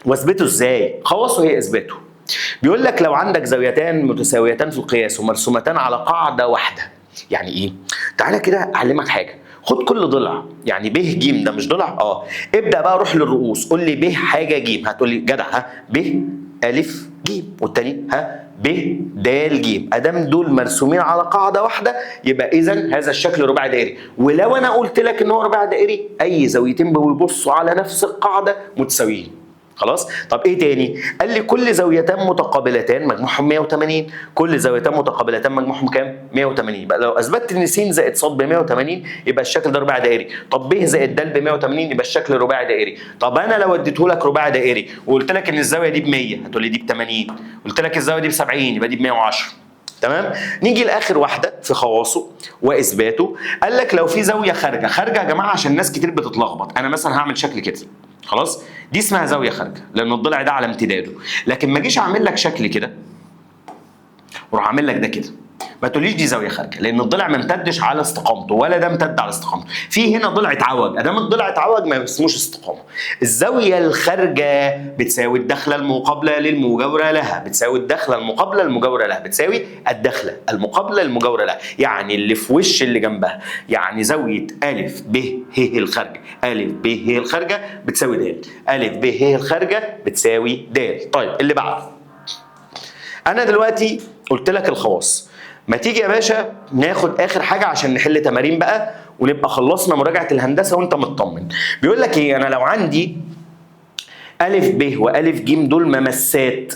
واثبته ازاي؟ خواصه هي اثباته. بيقول لك لو عندك زاويتان متساويتان في القياس ومرسومتان على قاعده واحده. يعني ايه؟ تعالى كده اعلمك حاجه. خد كل ضلع، يعني ب ج ده مش ضلع؟ ابدا بقى روح للرؤوس، قول لي ب حاجه ج، هتقول لي جدع ها ب ا ج، والتاني ها ب د ج. ادام دول مرسومين على قاعده واحده يبقى اذا هذا الشكل رباعي دائري. ولو انا قلت لك ان هو رباعي دائري اي زاويتين بيبصوا على نفس القاعده متساويين. خلاص؟ طب ايه تاني؟ قال لي كل زاويتان متقابلتان مجموعهم 180. كل زاويتان متقابلتان مجموعهم كام؟ 180. يبقى لو اثبتت ان س زائد ص ب 180 يبقى الشكل ده رباعي دائري. طب ب زائد د ب 180 يبقى الشكل رباعي دائري. طب انا لو اديته لك رباعي دائري وقلت لك ان الزاويه دي ب 100 هتقول لي دي ب 80. قلت لك الزاويه دي ب 70 يبقى دي ب 110. تمام؟ نيجي لاخر واحده في خواصه واثباته. قال لك لو في زاويه خارجه يا جماعه عشان ناس كتير بتتلخبط. انا مثلا هعمل شكل كده. خلاص؟ دي اسمها زاويه خارجه لان الضلع ده على امتداده. لكن ما اجيش اعمل لك شكل كده واروح اعمل لك ده كده. ما تقوليش دي زاويه خارجه لان الضلع ما امتدش على استقامته ولا ده امتد على استقامته. في هنا ضلع اتعوج، ادام الضلع اتعوج ما اسموش استقامه. الزاويه الخارجه بتساوي الدخله المقابله للمجاوره لها، بتساوي الدخله المقابله المجاوره لها، بتساوي الدخله المقابله المجاوره لها، يعني اللي في وش اللي جنبها. يعني زاويه ا ب ه الخارجه، ا ب ه الخارجه بتساوي د، ا ب ه الخارجه بتساوي د. طيب اللي بعده انا دلوقتي قلت لك الخواص، ما تيجي يا باشا ناخد اخر حاجه عشان نحل تمارين بقى ونبقى خلصنا مراجعه الهندسه وانت مطمن. بيقول لك ايه؟ انا لو عندي ا ب والف ج دول ممسات،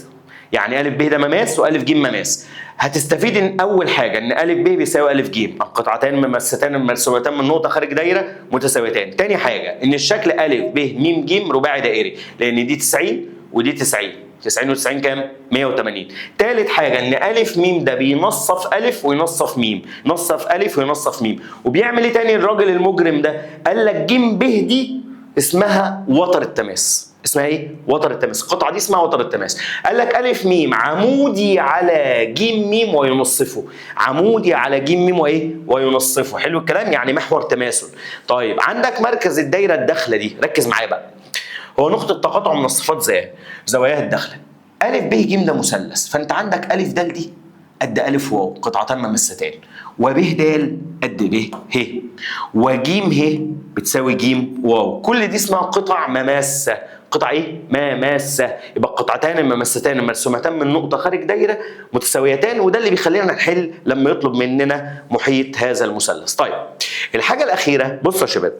يعني ا ب ده مماس والف ج مماس، هتستفيد ان اول حاجه ان ا ب بيساوي ا ج، القطعتان ممستان مرسومتان من نقطه خارج دايره متساويتان. تاني حاجه ان الشكل ا ب م ج رباعي دائري، لان دي 90 ودي 90، 90 و90 كام؟ 180. تالت حاجه ان ا م ده بينصف ا وينصف م، نصف ا وينصف م. وبيعمل ايه تاني الراجل المجرم ده؟ قال لك ج ب دي اسمها وتر التماس. اسمها ايه؟ وتر التماس. القطعه دي اسمها وتر التماس. قال لك ا م عمودي على ج م وينصفه، عمودي على ج م وايه؟ وينصفه. حلو الكلام؟ يعني محور تماثل. طيب عندك مركز الدايره الداخله دي، ركز معايا بقى، هو نقطه تقاطع منصفات زواياها الداخله. ا ب ج ده مثلث، فانت عندك ا د دي قد ا واو قطعتان ممستان، وب د قد ب ه، وج ه بتساوي ج واو. كل دي اسمها قطع مماسه. قطع ايه؟ مماسه. يبقى القطعتان الممستان المرسومتان من نقطه خارج دايره متساويتان، وده اللي بيخلينا نحل لما يطلب مننا محيط هذا المثلث. طيب الحاجه الاخيره، بصوا يا شباب،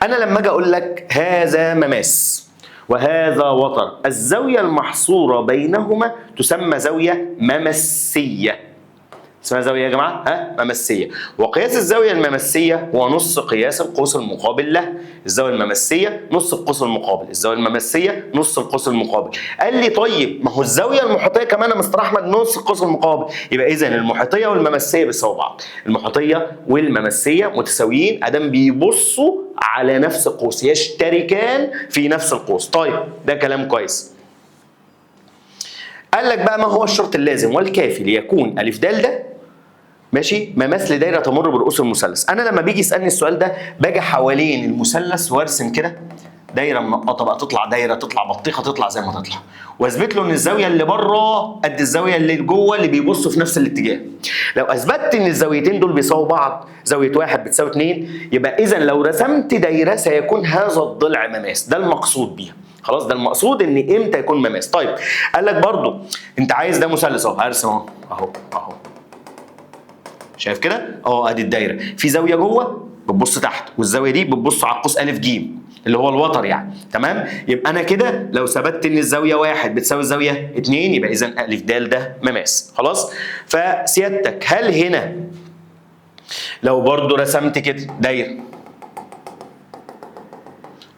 انا لما اجي اقول لك هذا مماس وهذا وتر، الزاويه المحصوره بينهما تسمى زاويه ممسيه. اسمها زاويه يا جماعه؟ ممسيه. وقياس الزاويه الممسيه هو نص قياس القوس المقابل له. الزاويه الممسيه نص القوس المقابل، الزاويه الممسيه نص القوس المقابل. قال لي طيب ما هو الزاويه المحيطيه كمان يا مستر احمد نص القوس المقابل، يبقى اذا المحيطيه والممسيه بيساووا بعض. المحيطيه والممسيه متساويين ادام بيبصوا على نفس القوس، يشتركان في نفس القوس. طيب ده كلام كويس. قال لك بقى ما هو الشرط اللازم والكافي ليكون ا د ده ماشي مماس لدايره تمر برؤوس المثلث. انا لما بيجي يسالني السؤال ده باجي حوالين المثلث وارسم كده دايره منقطه بقى، تطلع دايره، تطلع بطيخه، تطلع زي ما تطلع، واثبت له ان الزاويه اللي بره قد الزاويه اللي جوه اللي بيبصوا في نفس الاتجاه. لو اثبتت ان الزاويتين دول بيساووا بعض، زاويه واحد بتساوي 2، يبقى اذا لو رسمت دايره سيكون هذا الضلع مماس. ده المقصود بيها. خلاص ده المقصود ان امتى يكون مماس. طيب قال لك برضو انت عايز ده مثلث اهو، هرسم اهو اهو شايف كده؟ ادي الدايره، في زاويه جوه بتبص تحت، والزاويه دي بتبص على القوس ا ج اللي هو الوتر يعني، تمام؟ يبقى انا كده لو ثبتت ان الزاويه 1 بتساوي الزاويه 2، يبقى اذا ا د ده مماس. خلاص؟ فسيادتك هل هنا لو برضو رسمت كده دايره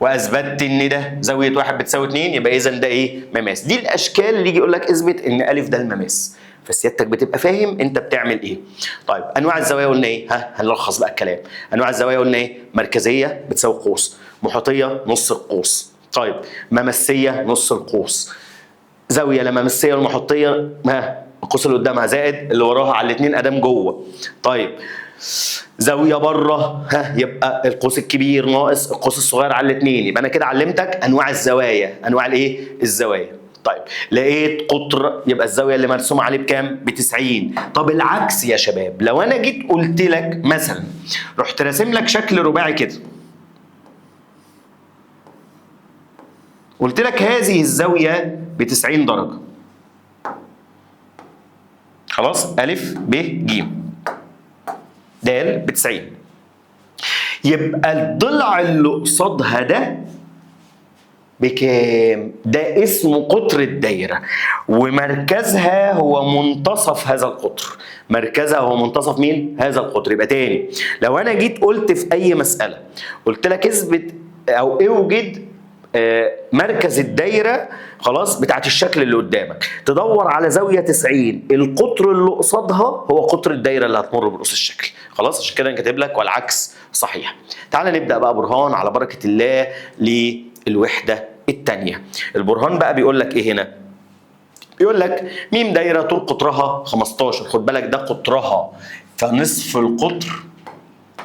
واثبتت ان ده زاويه 1 بتساوي 2، يبقى اذا ده ايه؟ مماس. دي الاشكال اللي يجي يقول لك اثبت ان ا ده المماس، فسيادتك بتبقى فاهم انت بتعمل ايه. طيب انواع الزوايا قلنا ايه؟ هنلخص بقى الكلام. انواع الزوايا قلنا ايه؟ مركزيه بتساوي قوس، محيطيه نص القوس، طيب ممسيه نص القوس، زاويه لا ممسيه والمحيطيه القوس اللي قدامها زائد اللي وراها على الاثنين ادام جوه. طيب زاويه بره يبقى القوس الكبير ناقص القوس الصغير على الاثنين. يبقى انا كده علمتك انواع الزوايا، انواع الايه؟ الزوايا. طيب لقيت قطر يبقى الزاويه اللي مرسوم عليه بكام؟ ب 90. طب العكس يا شباب، لو انا جيت قلت لك مثلا رحت راسم لك شكل رباعي كده، قلت لك هذه الزاويه ب 90 درجه، خلاص ا ب ج د ب 90، يبقى الضلع اللي قصادها ده بكام؟ ده اسمه قطر الدايرة، ومركزها هو منتصف هذا القطر. مركزها هو منتصف مين؟ هذا القطر. يبقى تاني لو انا جيت قلت في اي مسألة قلت لك اثبت او اوجد مركز الدايرة خلاص بتاعت الشكل اللي قدامك، تدور على زاوية 90، القطر اللي قصادها هو قطر الدايرة اللي هتمر برؤوس الشكل. خلاص عشان كده انا كاتب لك والعكس صحيح. تعال نبدأ بقى برهان على بركة الله للوحدة الثانية. البرهان بقى بيقول لك ايه هنا؟ بيقول لك م دايرة طول قطرها 15، خد بالك ده قطرها، فنصف القطر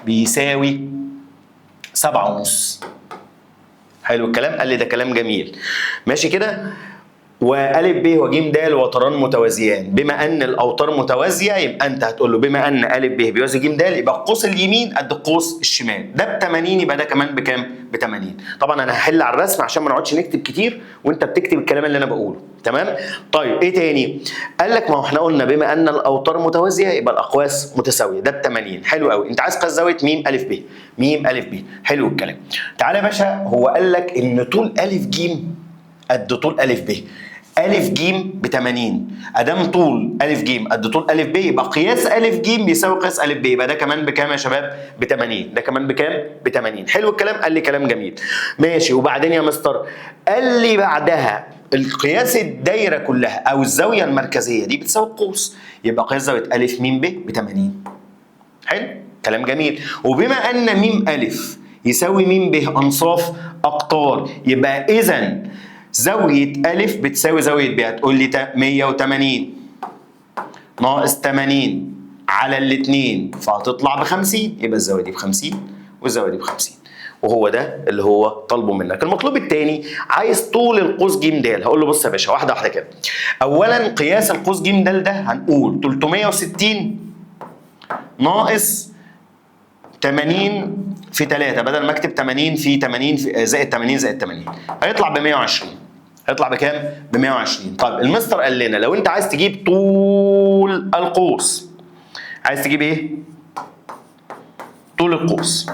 بيساوي 7.5. حلو الكلام؟ قال لي ده كلام جميل. ماشي كده؟ وألف ب وج د وتران متوازيان. بما أن الأوتار متوازية يبقى أنت هتقول له بما أن ألف ب بيوازي ج د يبقى القوس اليمين قد القوس الشمال. ده ب 80 يبقى ده كمان بكام؟ ب 80. طبعا أنا هحل على الرسم عشان ما نقعدش نكتب كتير وأنت بتكتب الكلام اللي أنا بقوله. تمام؟ طيب إيه تاني؟ قال لك ما هو إحنا قلنا بما أن الأوتار متوازية يبقى الأقواس متساوية. ده ب 80. حلو قوي. أنت عايز قياس زاوية م أ ب. م أ ب. حلو الكلام. تعالى يا باشا، هو قال لك إن طول أ ج قد طول أ ب. أ ج ب 80. ادام طول أ ج قد طول أ ب يبقى قياس أ ج بيساوي قياس أ ب. يبقى ده كمان بكام يا شباب؟ ب 80. ده كمان بكام؟ ب 80. حلو الكلام؟ قال لي كلام جميل. ماشي، وبعدين يا مستر قال لي بعدها القياس الدايره كلها او الزاويه المركزيه دي بتساوي القوس. يبقى قياس زاويه أ م ب ب 80. حلو؟ كلام جميل. وبما ان م أ يساوي م ب انصاف اقطار، يبقى اذا زاوية أ بتساوي زاوية ب. هتقول لي 180 ناقص 80 على الاتنين فهتطلع ب 50. يبقى الزاوية دي ب 50 والزاوية دي ب 50. وهو ده اللي هو طالبه منك. المطلوب الثاني عايز طول القوس ج د. هقول له بص يا باشا واحدة واحدة كده. أولا قياس القوس ج د ده هنقول 360 ناقص 80 في 3، بدل ما اكتب 80 في 80 في زائد 80 زائد 80 هيطلع ب 120. هيطلع بكام؟ ب 120. طيب المستر قال لنا لو انت عايز تجيب طول القوس، عايز تجيب ايه؟ طول القوس.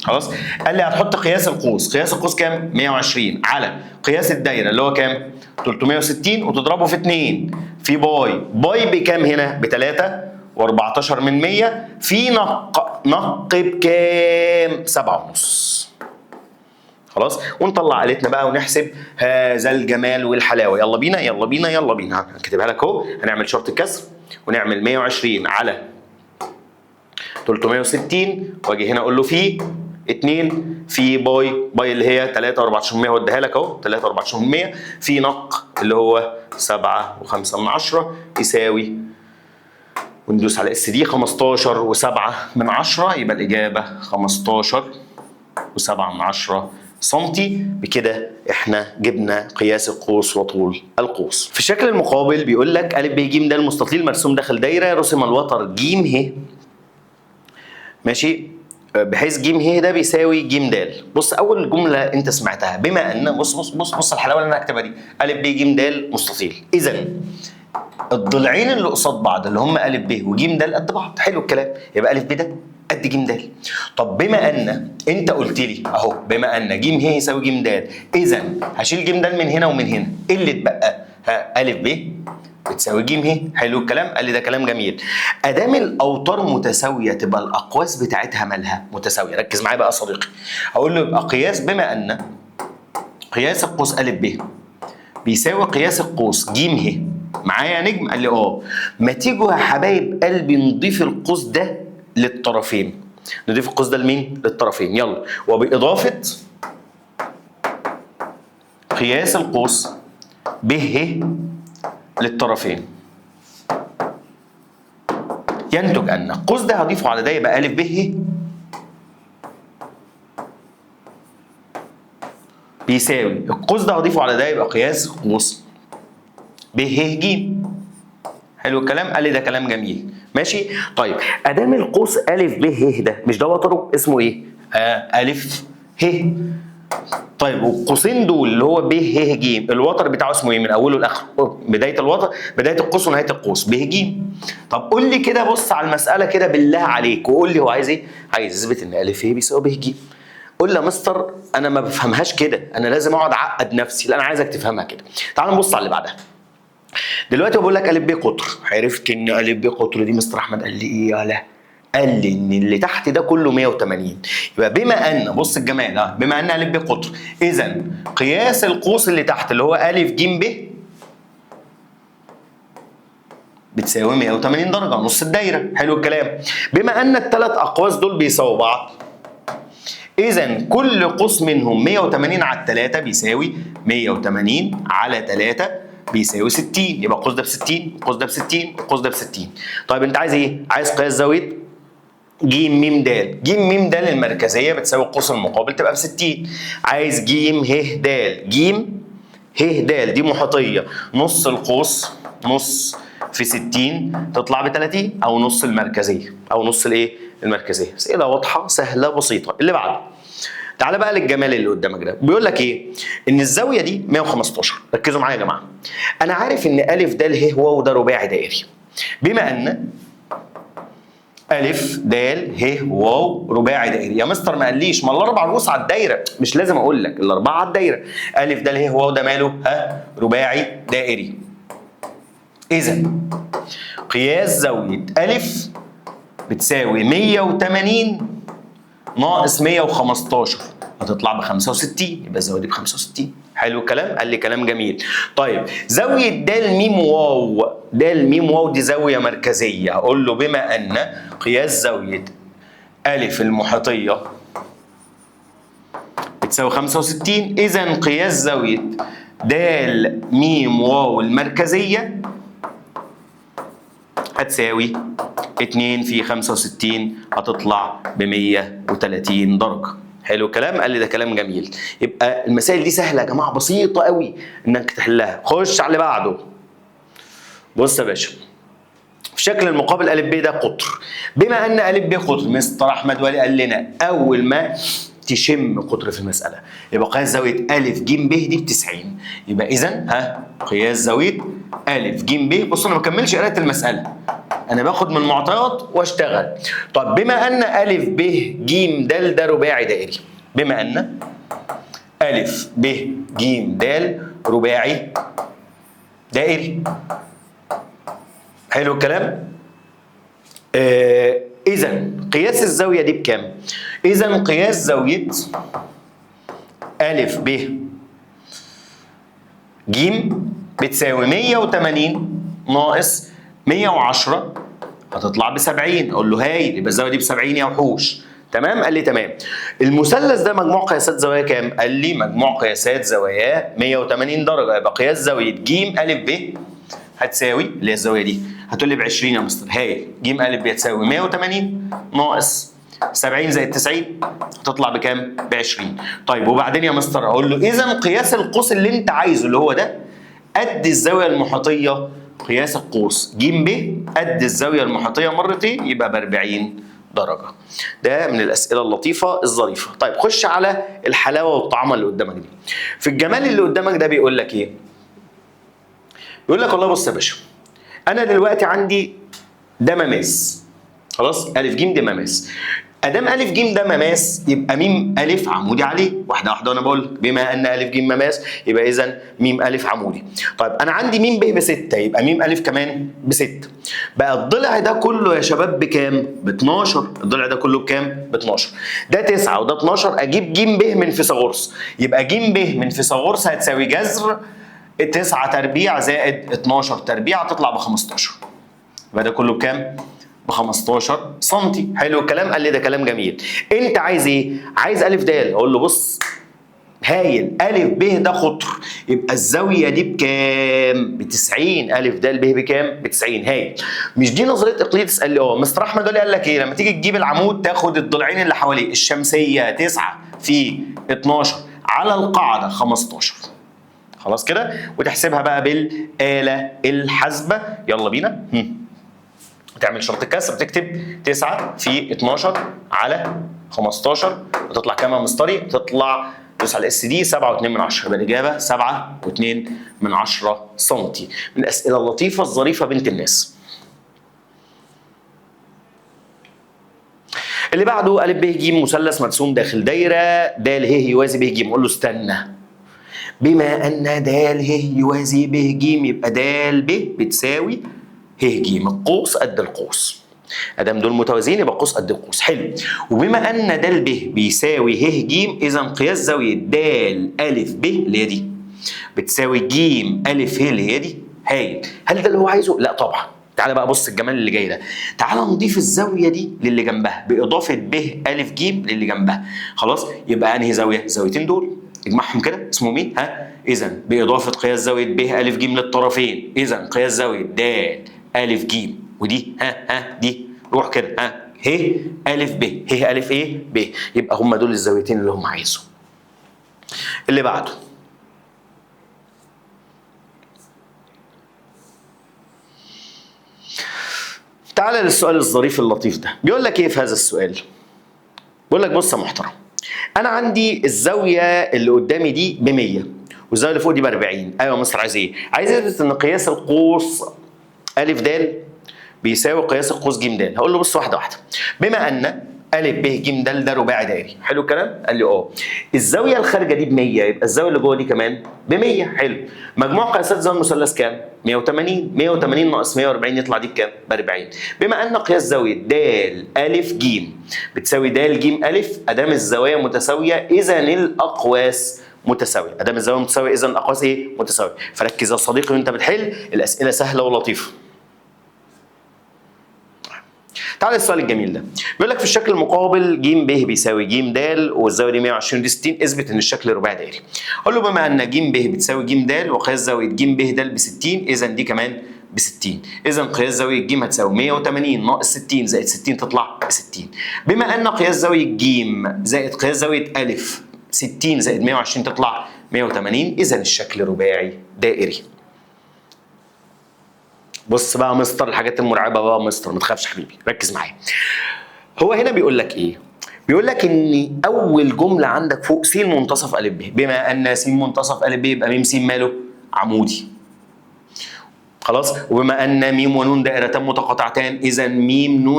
خلاص؟ قال لي هتحط قياس القوس. قياس القوس كام؟ 120 على قياس الدايره اللي هو كام؟ 360 وتضربه في 2 في باي. باي بكام هنا؟ ب 3 و14 من 100 في نق بكام؟ 7.5. خلاص؟ ونطلع آلتنا بقى ونحسب هذا الجمال والحلاوه. يلا بينا يلا بينا يلا بينا. هكتبها لك اهو. هنعمل شرط الكسر ونعمل 120 على 360 واجي هنا اقول له في 2 في باي اللي هي 3 و14 من 100 واديها لك اهو 3 و14 من 100 في نق اللي هو 7 و5 من 10 يساوي، وندوس على اس دي 15 و7 من 10. يبقى الاجابه 15 و7 من 10 سنتي. بكده احنا جبنا قياس القوس وطول القوس. في الشكل المقابل بيقول لك أ ب ج د المستطيل مرسوم داخل دايره رسم الوتر ج ه. ماشي، بحيث ج ه ده بيساوي ج د. بص اول جمله انت سمعتها بما ان بص الحلاوه اللي انا هكتبها دي. أ ب ج د مستطيل، اذا الضلعين اللي قصاد بعض اللي هم أ ب وج د قد بعض. حلو الكلام. يبقى أ ب ده قد ج د. طب بما ان انت قلت لي اهو بما ان ج ه يساوي ج د، اذا هشيل ج د من هنا ومن هنا. ايه اللي اتبقى؟ أ ب بتساوي ج ه. حلو الكلام. قال لي ده كلام جميل. ادام الاوتار متساويه تبقى الاقواس بتاعتها مالها متساويه. ركز معايا بقى يا صديقي. هقول له يبقى قياس بما ان قياس القوس أ ب بيساوي قياس القوس ج ه. معايا يا نجم؟ قال لي اه. ما تيجوا يا حبايب قلبي نضيف القوس ده للطرفين. نضيف القوس ده لمين؟ للطرفين. يلا. وبإضافة قياس القوس ب ه للطرفين ينتج أن القوس ده هضيفه على ده يبقى أ ب ه بيساوي القوس ده هضيفه على ده يبقى قياس قوس ب ه ج. حلو الكلام. قال لي ده كلام جميل. ماشي. طيب ادام القوس أ ب ه ده مش ده وتره اسمه ايه؟ أ ه. طيب والقوسين دول اللي هو ب ه ج الوتر بتاعه اسمه ايه من اوله لاخره؟ بدايه الوتر بدايه القوس ونهايه القوس ب ج. طب قول لي كده، بص على المساله كده بالله عليك وقول لي هو عايز ايه؟ عايز يثبت ان أ ه بيساوي ب ج. قول لي يا مستر انا ما بفهمهاش كده، انا لازم اقعد اعقد نفسي. لا انا عايزك تفهمها كده. تعال نبص على اللي بعدها. دلوقتي بقول لك أ ب قطر. عرفت ان أ ب قطر دي مستر احمد قال لي ايه؟ يالا قال لي ان اللي تحت ده كله 180. يبقى بما ان بص الجمال بما ان أ ب قطر اذا قياس القوس اللي تحت اللي هو أ ج ب بتساوي 180 درجه نص الدايره. حلو الكلام. بما ان الثلاث اقواس دول بيساووا بعض اذا كل قوس منهم 180 على 3 بيساوي 180 على 3 بيساوي 60. يبقى القوس ده ب 60 القوس ده ب 60 القوس ده ب 60. طيب انت عايز ايه؟ عايز قياس زاويه ج م د. ج م د المركزيه بتساوي القوس المقابل تبقى ب 60. عايز ج ه د. ج ه د دي محيطيه، نص القوس نص في 60 تطلع ب 30 او نص المركزيه او نص الايه؟ المركزيه. اسئله واضحه سهله بسيطه. اللي بعده تعالى بقى للجمال اللي قدامك ده، بيقول لك ايه؟ ان الزاويه دي 115. ركزوا معايا يا جماعه. انا عارف ان ا د ه واو ده رباعي دائري. بما ان ا د ه واو رباعي دائري، يا مستر ما قاليش ما الاربع رؤوس على الدايره، مش لازم اقول لك الاربعه على الدايره. ا د ه واو ده ماله؟ رباعي دائري. اذا قياس زاويه ا بتساوي 180 ناقص 115 هتطلع ب 65، يبقى الزاويه دي ب 65. حلو الكلام؟ قال لي كلام جميل. طيب زاويه د م واو، د م واو دي زاويه مركزيه، هقول له بما ان قياس زاويه ا المحيطيه بتساوي 65، اذا قياس زاويه د م واو المركزيه هتساوي 2 في 65 هتطلع ب 130 درجة. حلو الكلام؟ قال لي ده كلام جميل. يبقى المسائل دي سهلة يا جماعة، بسيطة قوي انك تحلها. خش على اللي بعده. بص يا باشا، في شكل المقابل ا ب ده قطر. بما ان ا ب قطر، مستر احمد ولي قال لنا اول ما تشم قطر في المسألة يبقى قياس زاوية أ ج ب دي ب 90. يبقى إذا قياس زاوية أ ج ب، بص أنا ما بكملش قراءة المسألة، أنا باخد من المعطيات وأشتغل. طب بما أن أ ب ج د ده رباعي دائري، بما أن أ ب ج د رباعي دائري. حلو الكلام؟ إذا قياس الزاوية دي بكام؟ إذا قياس زاوية أ ب ج بتساوي 180 ناقص 110 هتطلع ب 70. أقول له هايل، يبقى الزاوية دي ب 70 يا وحوش. تمام؟ قال لي تمام. المثلث ده مجموع قياسات زواياه كام؟ قال لي مجموع قياسات زواياه 180 درجة، يبقى قياس زاوية ج أ ب هتساوي اللي هي الزاوية دي، هتقول لي ب 20 يا مستر. هايل، ج أ ب هتساوي 180 ناقص 70 زائد 90 هتطلع بكام؟ ب 20. طيب وبعدين يا مستر اقول له اذا قياس القوس اللي انت عايزه اللي هو ده قد الزاويه المحيطيه، قياس القوس ج ب قد الزاويه المحيطيه مرتين يبقى ب 40 درجه. ده من الاسئله اللطيفه الظريفه. طيب خش على الحلاوه والطعامه اللي قدامك دي. في الجمال اللي قدامك ده بيقول لك ايه؟ بيقول لك والله بص يا باشا، انا دلوقتي عندي ده مماس، خلاص؟ ا ج ده مماس. ادام ا ج ده مماس يبقى م ا عمودي عليه، واحده واحده وانا بقول لك. بما ان ا ج مماس يبقى اذا م ا عمودي. طيب انا عندي م ب ب 6 يبقى م ا كمان ب 6. بقى الضلع ده كله يا شباب بكام؟ ب 12. الضلع ده كله بكام؟ ب 12. ده 9 وده 12، اجيب ج ب من فيثاغورس، يبقى ج ب من فيثاغورس هتساوي جذر 9 تربيع زائد 12 تربيع هتطلع ب 15. يبقى ده كله بكام؟ ب 15 سم. حلو الكلام؟ قال لي ده كلام جميل. انت عايز ايه؟ عايز ا د. اقول له بص هايل، ا ب ده قطر يبقى الزاويه دي بكام؟ ب 90. ا د ب بكام؟ ب 90. هايل. مش دي نظريه اقليدس؟ قال لي مستر احمد قال لك ايه؟ لما تيجي تجيب العمود تاخد الضلعين اللي حواليه، الشمسيه 9 في 12 على القاعده 15. خلاص كده؟ وتحسبها بقى بالآلة الحاسبة. يلا بينا. تعمل شرط الكسر، تكتب 9 في 12 على 15 وتطلع كام يا مستري؟ تطلع دوس على الاس دي 7.2 يبقى الاجابه 7.2 سم. من الاسئله اللطيفه الظريفه بنت الناس. اللي بعده ا ب ج مثلث مرسوم داخل دايره د ه يوازي ب ج. نقول له استنى، بما ان د ه يوازي ب ج يبقى د ب بتساوي ه ج، القوس قد القوس. ادام دول متوازيين يبقى القوس قد القوس. حلو. وبما ان د ب بيساوي ه ج اذا قياس زاويه د ا ب اللي هي دي بتساوي ج ا ه اللي هي دي. هايل. هل ده اللي هو عايزه؟ لا طبعا. تعالى بقى بص الجمال اللي جاي ده. تعالى نضيف الزاويه دي للي جنبها باضافه ب ا ج للي جنبها. خلاص؟ يبقى انهي زاويه؟ الزاويتين دول اجمعهم كده اسمه مين؟ اذا باضافه قياس زاويه ب ا ج للطرفين، اذا قياس زاويه د ا ج ودي دي روح كده ه ا ب، ه ا ايه؟ ب. يبقى هم دول الزاويتين اللي هم عايزهم. اللي بعده تعالى للسؤال الظريف اللطيف ده. بيقول لك ايه في هذا السؤال؟ بيقول لك بص يا محترم، انا عندي الزاويه اللي قدامي دي ب 100 والزاويه اللي فوق دي ب 40. ايوه يا مستر، عايز ايه؟ عايز اثبت ان قياس القوس ا د بيساوي قياس القوس ج د. هقول له بص واحده واحده. بما ان ا ب ج د ده رباعي دائري، حلو الكلام؟ قال لي اه. الزاويه الخارجه دي ب 100، يبقى الزاويه اللي جوه دي كمان ب 100. حلو. مجموع قياسات زاويه المثلث كام؟ 180. 180 ناقص 140 يطلع دي بكام؟ ب 40. بما ان قياس زاويه د ا ج بتساوي د ج ا، ادام الزوايا متساويه اذا الاقواس متساويه. ادام الزاويه متساويه اذا الاقواس ايه؟ متساويه. فركز يا صديقي وانت بتحل، الاسئله سهله ولطيفه. تعال للسؤال الجميل ده. بيقول لك في الشكل المقابل ج ب بيساوي ج د والزاويه دي 120 دي 60، اثبت ان الشكل رباعي دائري. اقول له بما ان ج ب بتساوي ج د وقياس زاويه ج ب د ب 60 اذا دي كمان ب 60. اذا قياس زاويه ج هتساوي 180 ناقص 60 زائد 60 تطلع ب 60. بما ان قياس زاويه ج زائد قياس زاويه ا 60 زائد 120 تطلع 180، اذا الشكل رباعي دائري. بص بقى يا مستر الحاجات المرعبه بقى يا مستر، ما تخافش حبيبي، ركز معايا. هو هنا بيقول لك ايه؟ بيقول لك ان اول جمله عندك فوق س منتصف ا ب، بما ان س منتصف ا ب يبقى م س ماله؟ عمودي. خلاص؟ وبما ان م ونون دائرتان متقاطعتان اذا م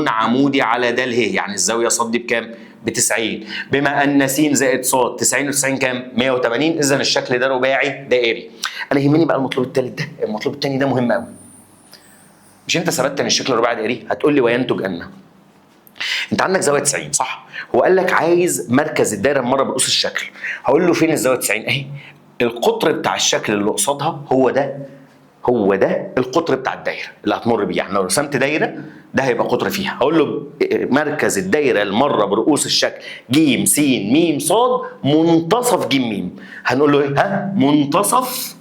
ن عمودي على د ه، يعني الزاويه ص دي بكام؟ ب 90. بما ان س زائد ص 90 و90 كام؟ 180، اذا الشكل ده رباعي دائري. انا يهمني بقى المطلوب الثالث ده، المطلوب الثاني ده مهم قوي. مش انت ثبتت ان الشكل رباعي دائري؟ هتقول لي وينتج ان انت عندك زاويه 90 صح؟ هو قال لك عايز مركز الدايره مره برؤوس الشكل. هقول له فين الزاويه 90 اهي. القطر بتاع الشكل اللي قصادها هو ده القطر بتاع الدايره اللي هتمر بيه. يعني لو رسمت دايره ده هيبقى قطر فيها. هقول له مركز الدايره المره برؤوس الشكل ج س م ص منتصف ج م. هنقول له ايه؟ ها؟ منتصف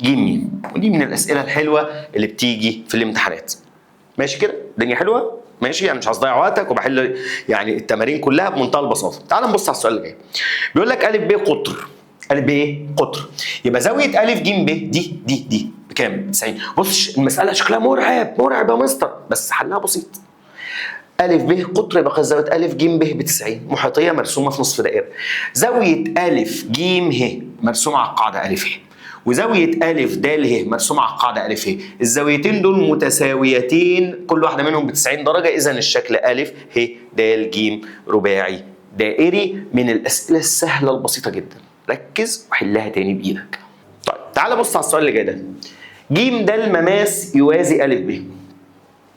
ج م. ودي من الاسئله الحلوه اللي بتيجي في الامتحانات. ماشي كده؟ الدنيا حلوه؟ ماشي، يعني مش هضيع وقتك وبحل يعني التمارين كلها بمنتهى البساطه. تعال نبص على السؤال اللي جاي. بيقول لك ا ب قطر. ا ب ايه؟ قطر. يبقى زاويه ا ج ب دي بكام؟ 90. بص المساله شكلها مرعب يا مستر، بس حلها بسيط. ا ب قطر يبقى زاويه ا ج ب ب 90 محيطيه مرسومه في نصف دائره. زاويه ا ج ه مرسومه على القاعده ا ه، وزاويه ا د ه مرسومه على القاعده ا ه. الزاويتين دول متساويتين كل واحده منهم ب 90 درجه، اذا الشكل ا ه د ج رباعي دائري. من الاسئله السهله البسيطه جدا، ركز وحلها تاني بايدك. طيب تعالى بص على السؤال اللي جاي ده. ج د مماس يوازي ا ب.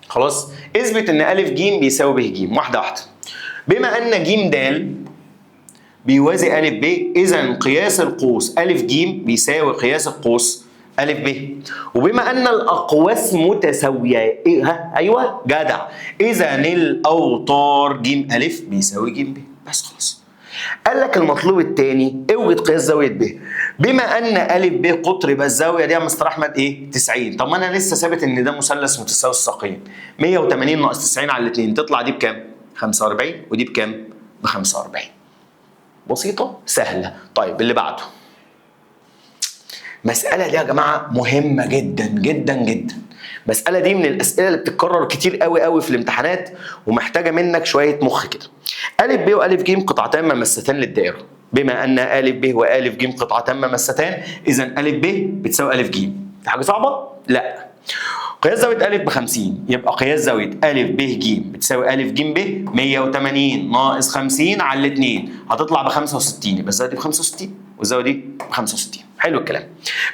خلاص؟ اثبت ان ا ج بيساوي ب ج. واحده واحده. بما ان ج د بيوازي ا ب، اذا قياس القوس ا ج بيساوي قياس القوس ا ب. وبما ان الاقواس متساويه ها؟ ايوه جدع، اذا الاوتار ج ا بيساوي ج ب. بس خلاص. قال لك المطلوب الثاني اوجد قياس زاويه ب. بما ان ا ب قطر يبقى الزاويه دي يا مستر احمد ايه؟ 90. طب ما انا لسه ثابت ان ده مثلث متساوي الساقين. 180 ناقص 90 على الاثنين تطلع دي بكام؟ 45. ودي بكام؟ ب 45. بسيطة سهلة. طيب اللي بعده. مسألة دي يا جماعة مهمة جدا جدا جدا. المسألة دي من الأسئلة اللي بتتكرر كتير قوي في الامتحانات ومحتاجة منك شوية مخ كده. أ ب وأ ج قطعتان ممستان للدائرة. بما أن أ ب وأ ج قطعتان ممستان إذا أ ب بتساوي أ ج. دي حاجة صعبة؟ لا. قياس زاوية أ ب 50 يبقى قياس زاوية أ ب ج بتساوي أ ج ب 180 ناقص 50 على الاثنين هتطلع ب 65. يبقى الزاوية دي ب 65 والزاوية دي ب 65. حلو الكلام.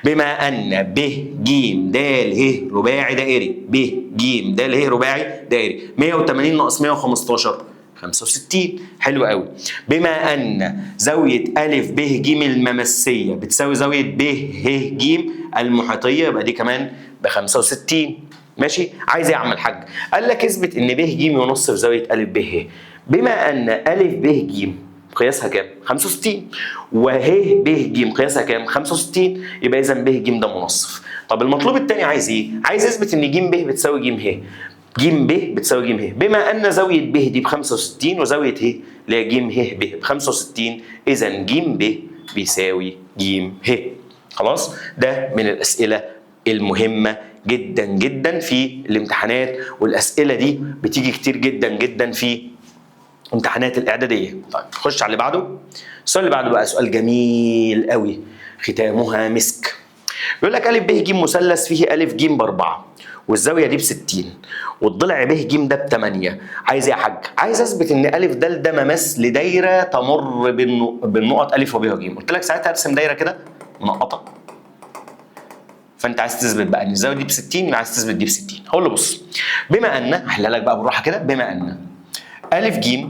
بما أن ب ج د ه رباعي دائري، ب ج د ه رباعي دائري، 180 ناقص 115 65. حلو قوي. بما ان زاويه ا ب ج الممسيه بتساوي زاويه ب ه ج المحيطيه يبقى دي كمان ب 65. ماشي؟ عايز ايه يا عم الحاج؟ قال لك اثبت ان ب ج ينصف زاويه ا ب ه. بما ان ا ب ج قياسها كام؟ 65 وه ب ج قياسها كام؟ 65 يبقى اذا ب ج ده منصف. طب المطلوب الثاني عايز ايه؟ عايز اثبت ان ج ب بتساوي ج ه. ج ب بتساوي ج ه. بما ان زاويه ب دي ب 65 وزاويه ه اللي هي ج ه ب 65 اذا ج ب بيساوي ج ه. خلاص؟ ده من الاسئله المهمه جدا جدا في الامتحانات، والاسئله دي بتيجي كتير جدا جدا في امتحانات الاعداديه. طيب نخش على اللي بعده. السؤال اللي بعده بقى سؤال جميل قوي ختامها مسك. بيقول لك ا ب ج مثلث فيه ا ج ب4 والزاويه دي ب60 والضلع ب ج ده ب8. عايز ايه يا حاج؟ عايز اثبت ان ا د ده مماس لدايره تمر بالنقط ا وب وج. قلت لك ساعتها ارسم دايره كده منقطه، فانت عايز تثبت بقى ان الزاويه دي ب60 عايز تثبت دي ب60. هقول له بص، بما ان هحلها لك بقى بالراحه كده، بما ان ا ج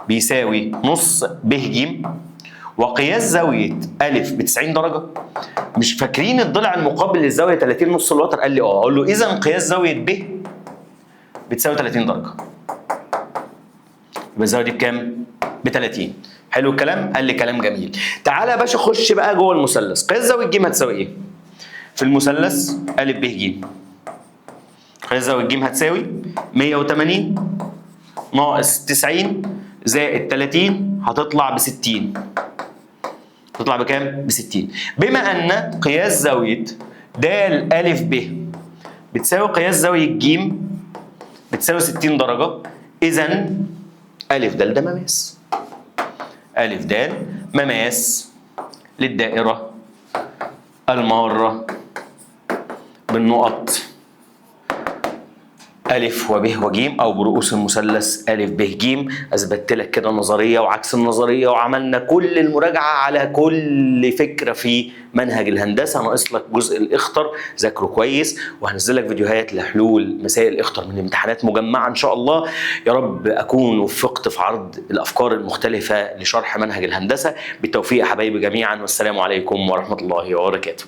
بيساوي نص ب ج وقياس زاويه ا ب90 درجه. مش فاكرين الضلع المقابل للزاويه 30 نص الوتر؟ قال لي اه. اقول له اذا قياس زاويه ب بتساوي 30 درجه. يبقى الزاويه دي بكام؟ ب 30. حلو الكلام؟ قال لي كلام جميل. تعالى يا باشا خش بقى جوه المثلث. قياس زاويه ج هتساوي ايه؟ في المثلث ا ب ج قياس زاويه ج هتساوي 180 ناقص 90 زائد 30 هتطلع ب 60. تطلع بكام؟ ب 60. بما ان قياس زاويه د ا ب بتساوي قياس زاويه ج بتساوي 60 درجه، اذا ا د ده مماس. ا د مماس للدائره الماره بالنقط ا وب وج او برؤوس المثلث ا ب ج. اثبتت لك كده نظريه وعكس النظريه، وعملنا كل المراجعه على كل فكره في منهج الهندسه. ناقص لك جزء الاخطر، ذاكره كويس، وهنزل لك فيديوهات لحلول مسائل الاخطر من امتحانات مجمعه ان شاء الله. يا رب اكون وفقت في عرض الافكار المختلفه لشرح منهج الهندسه. بالتوفيق يا حبايبي جميعا، والسلام عليكم ورحمه الله وبركاته.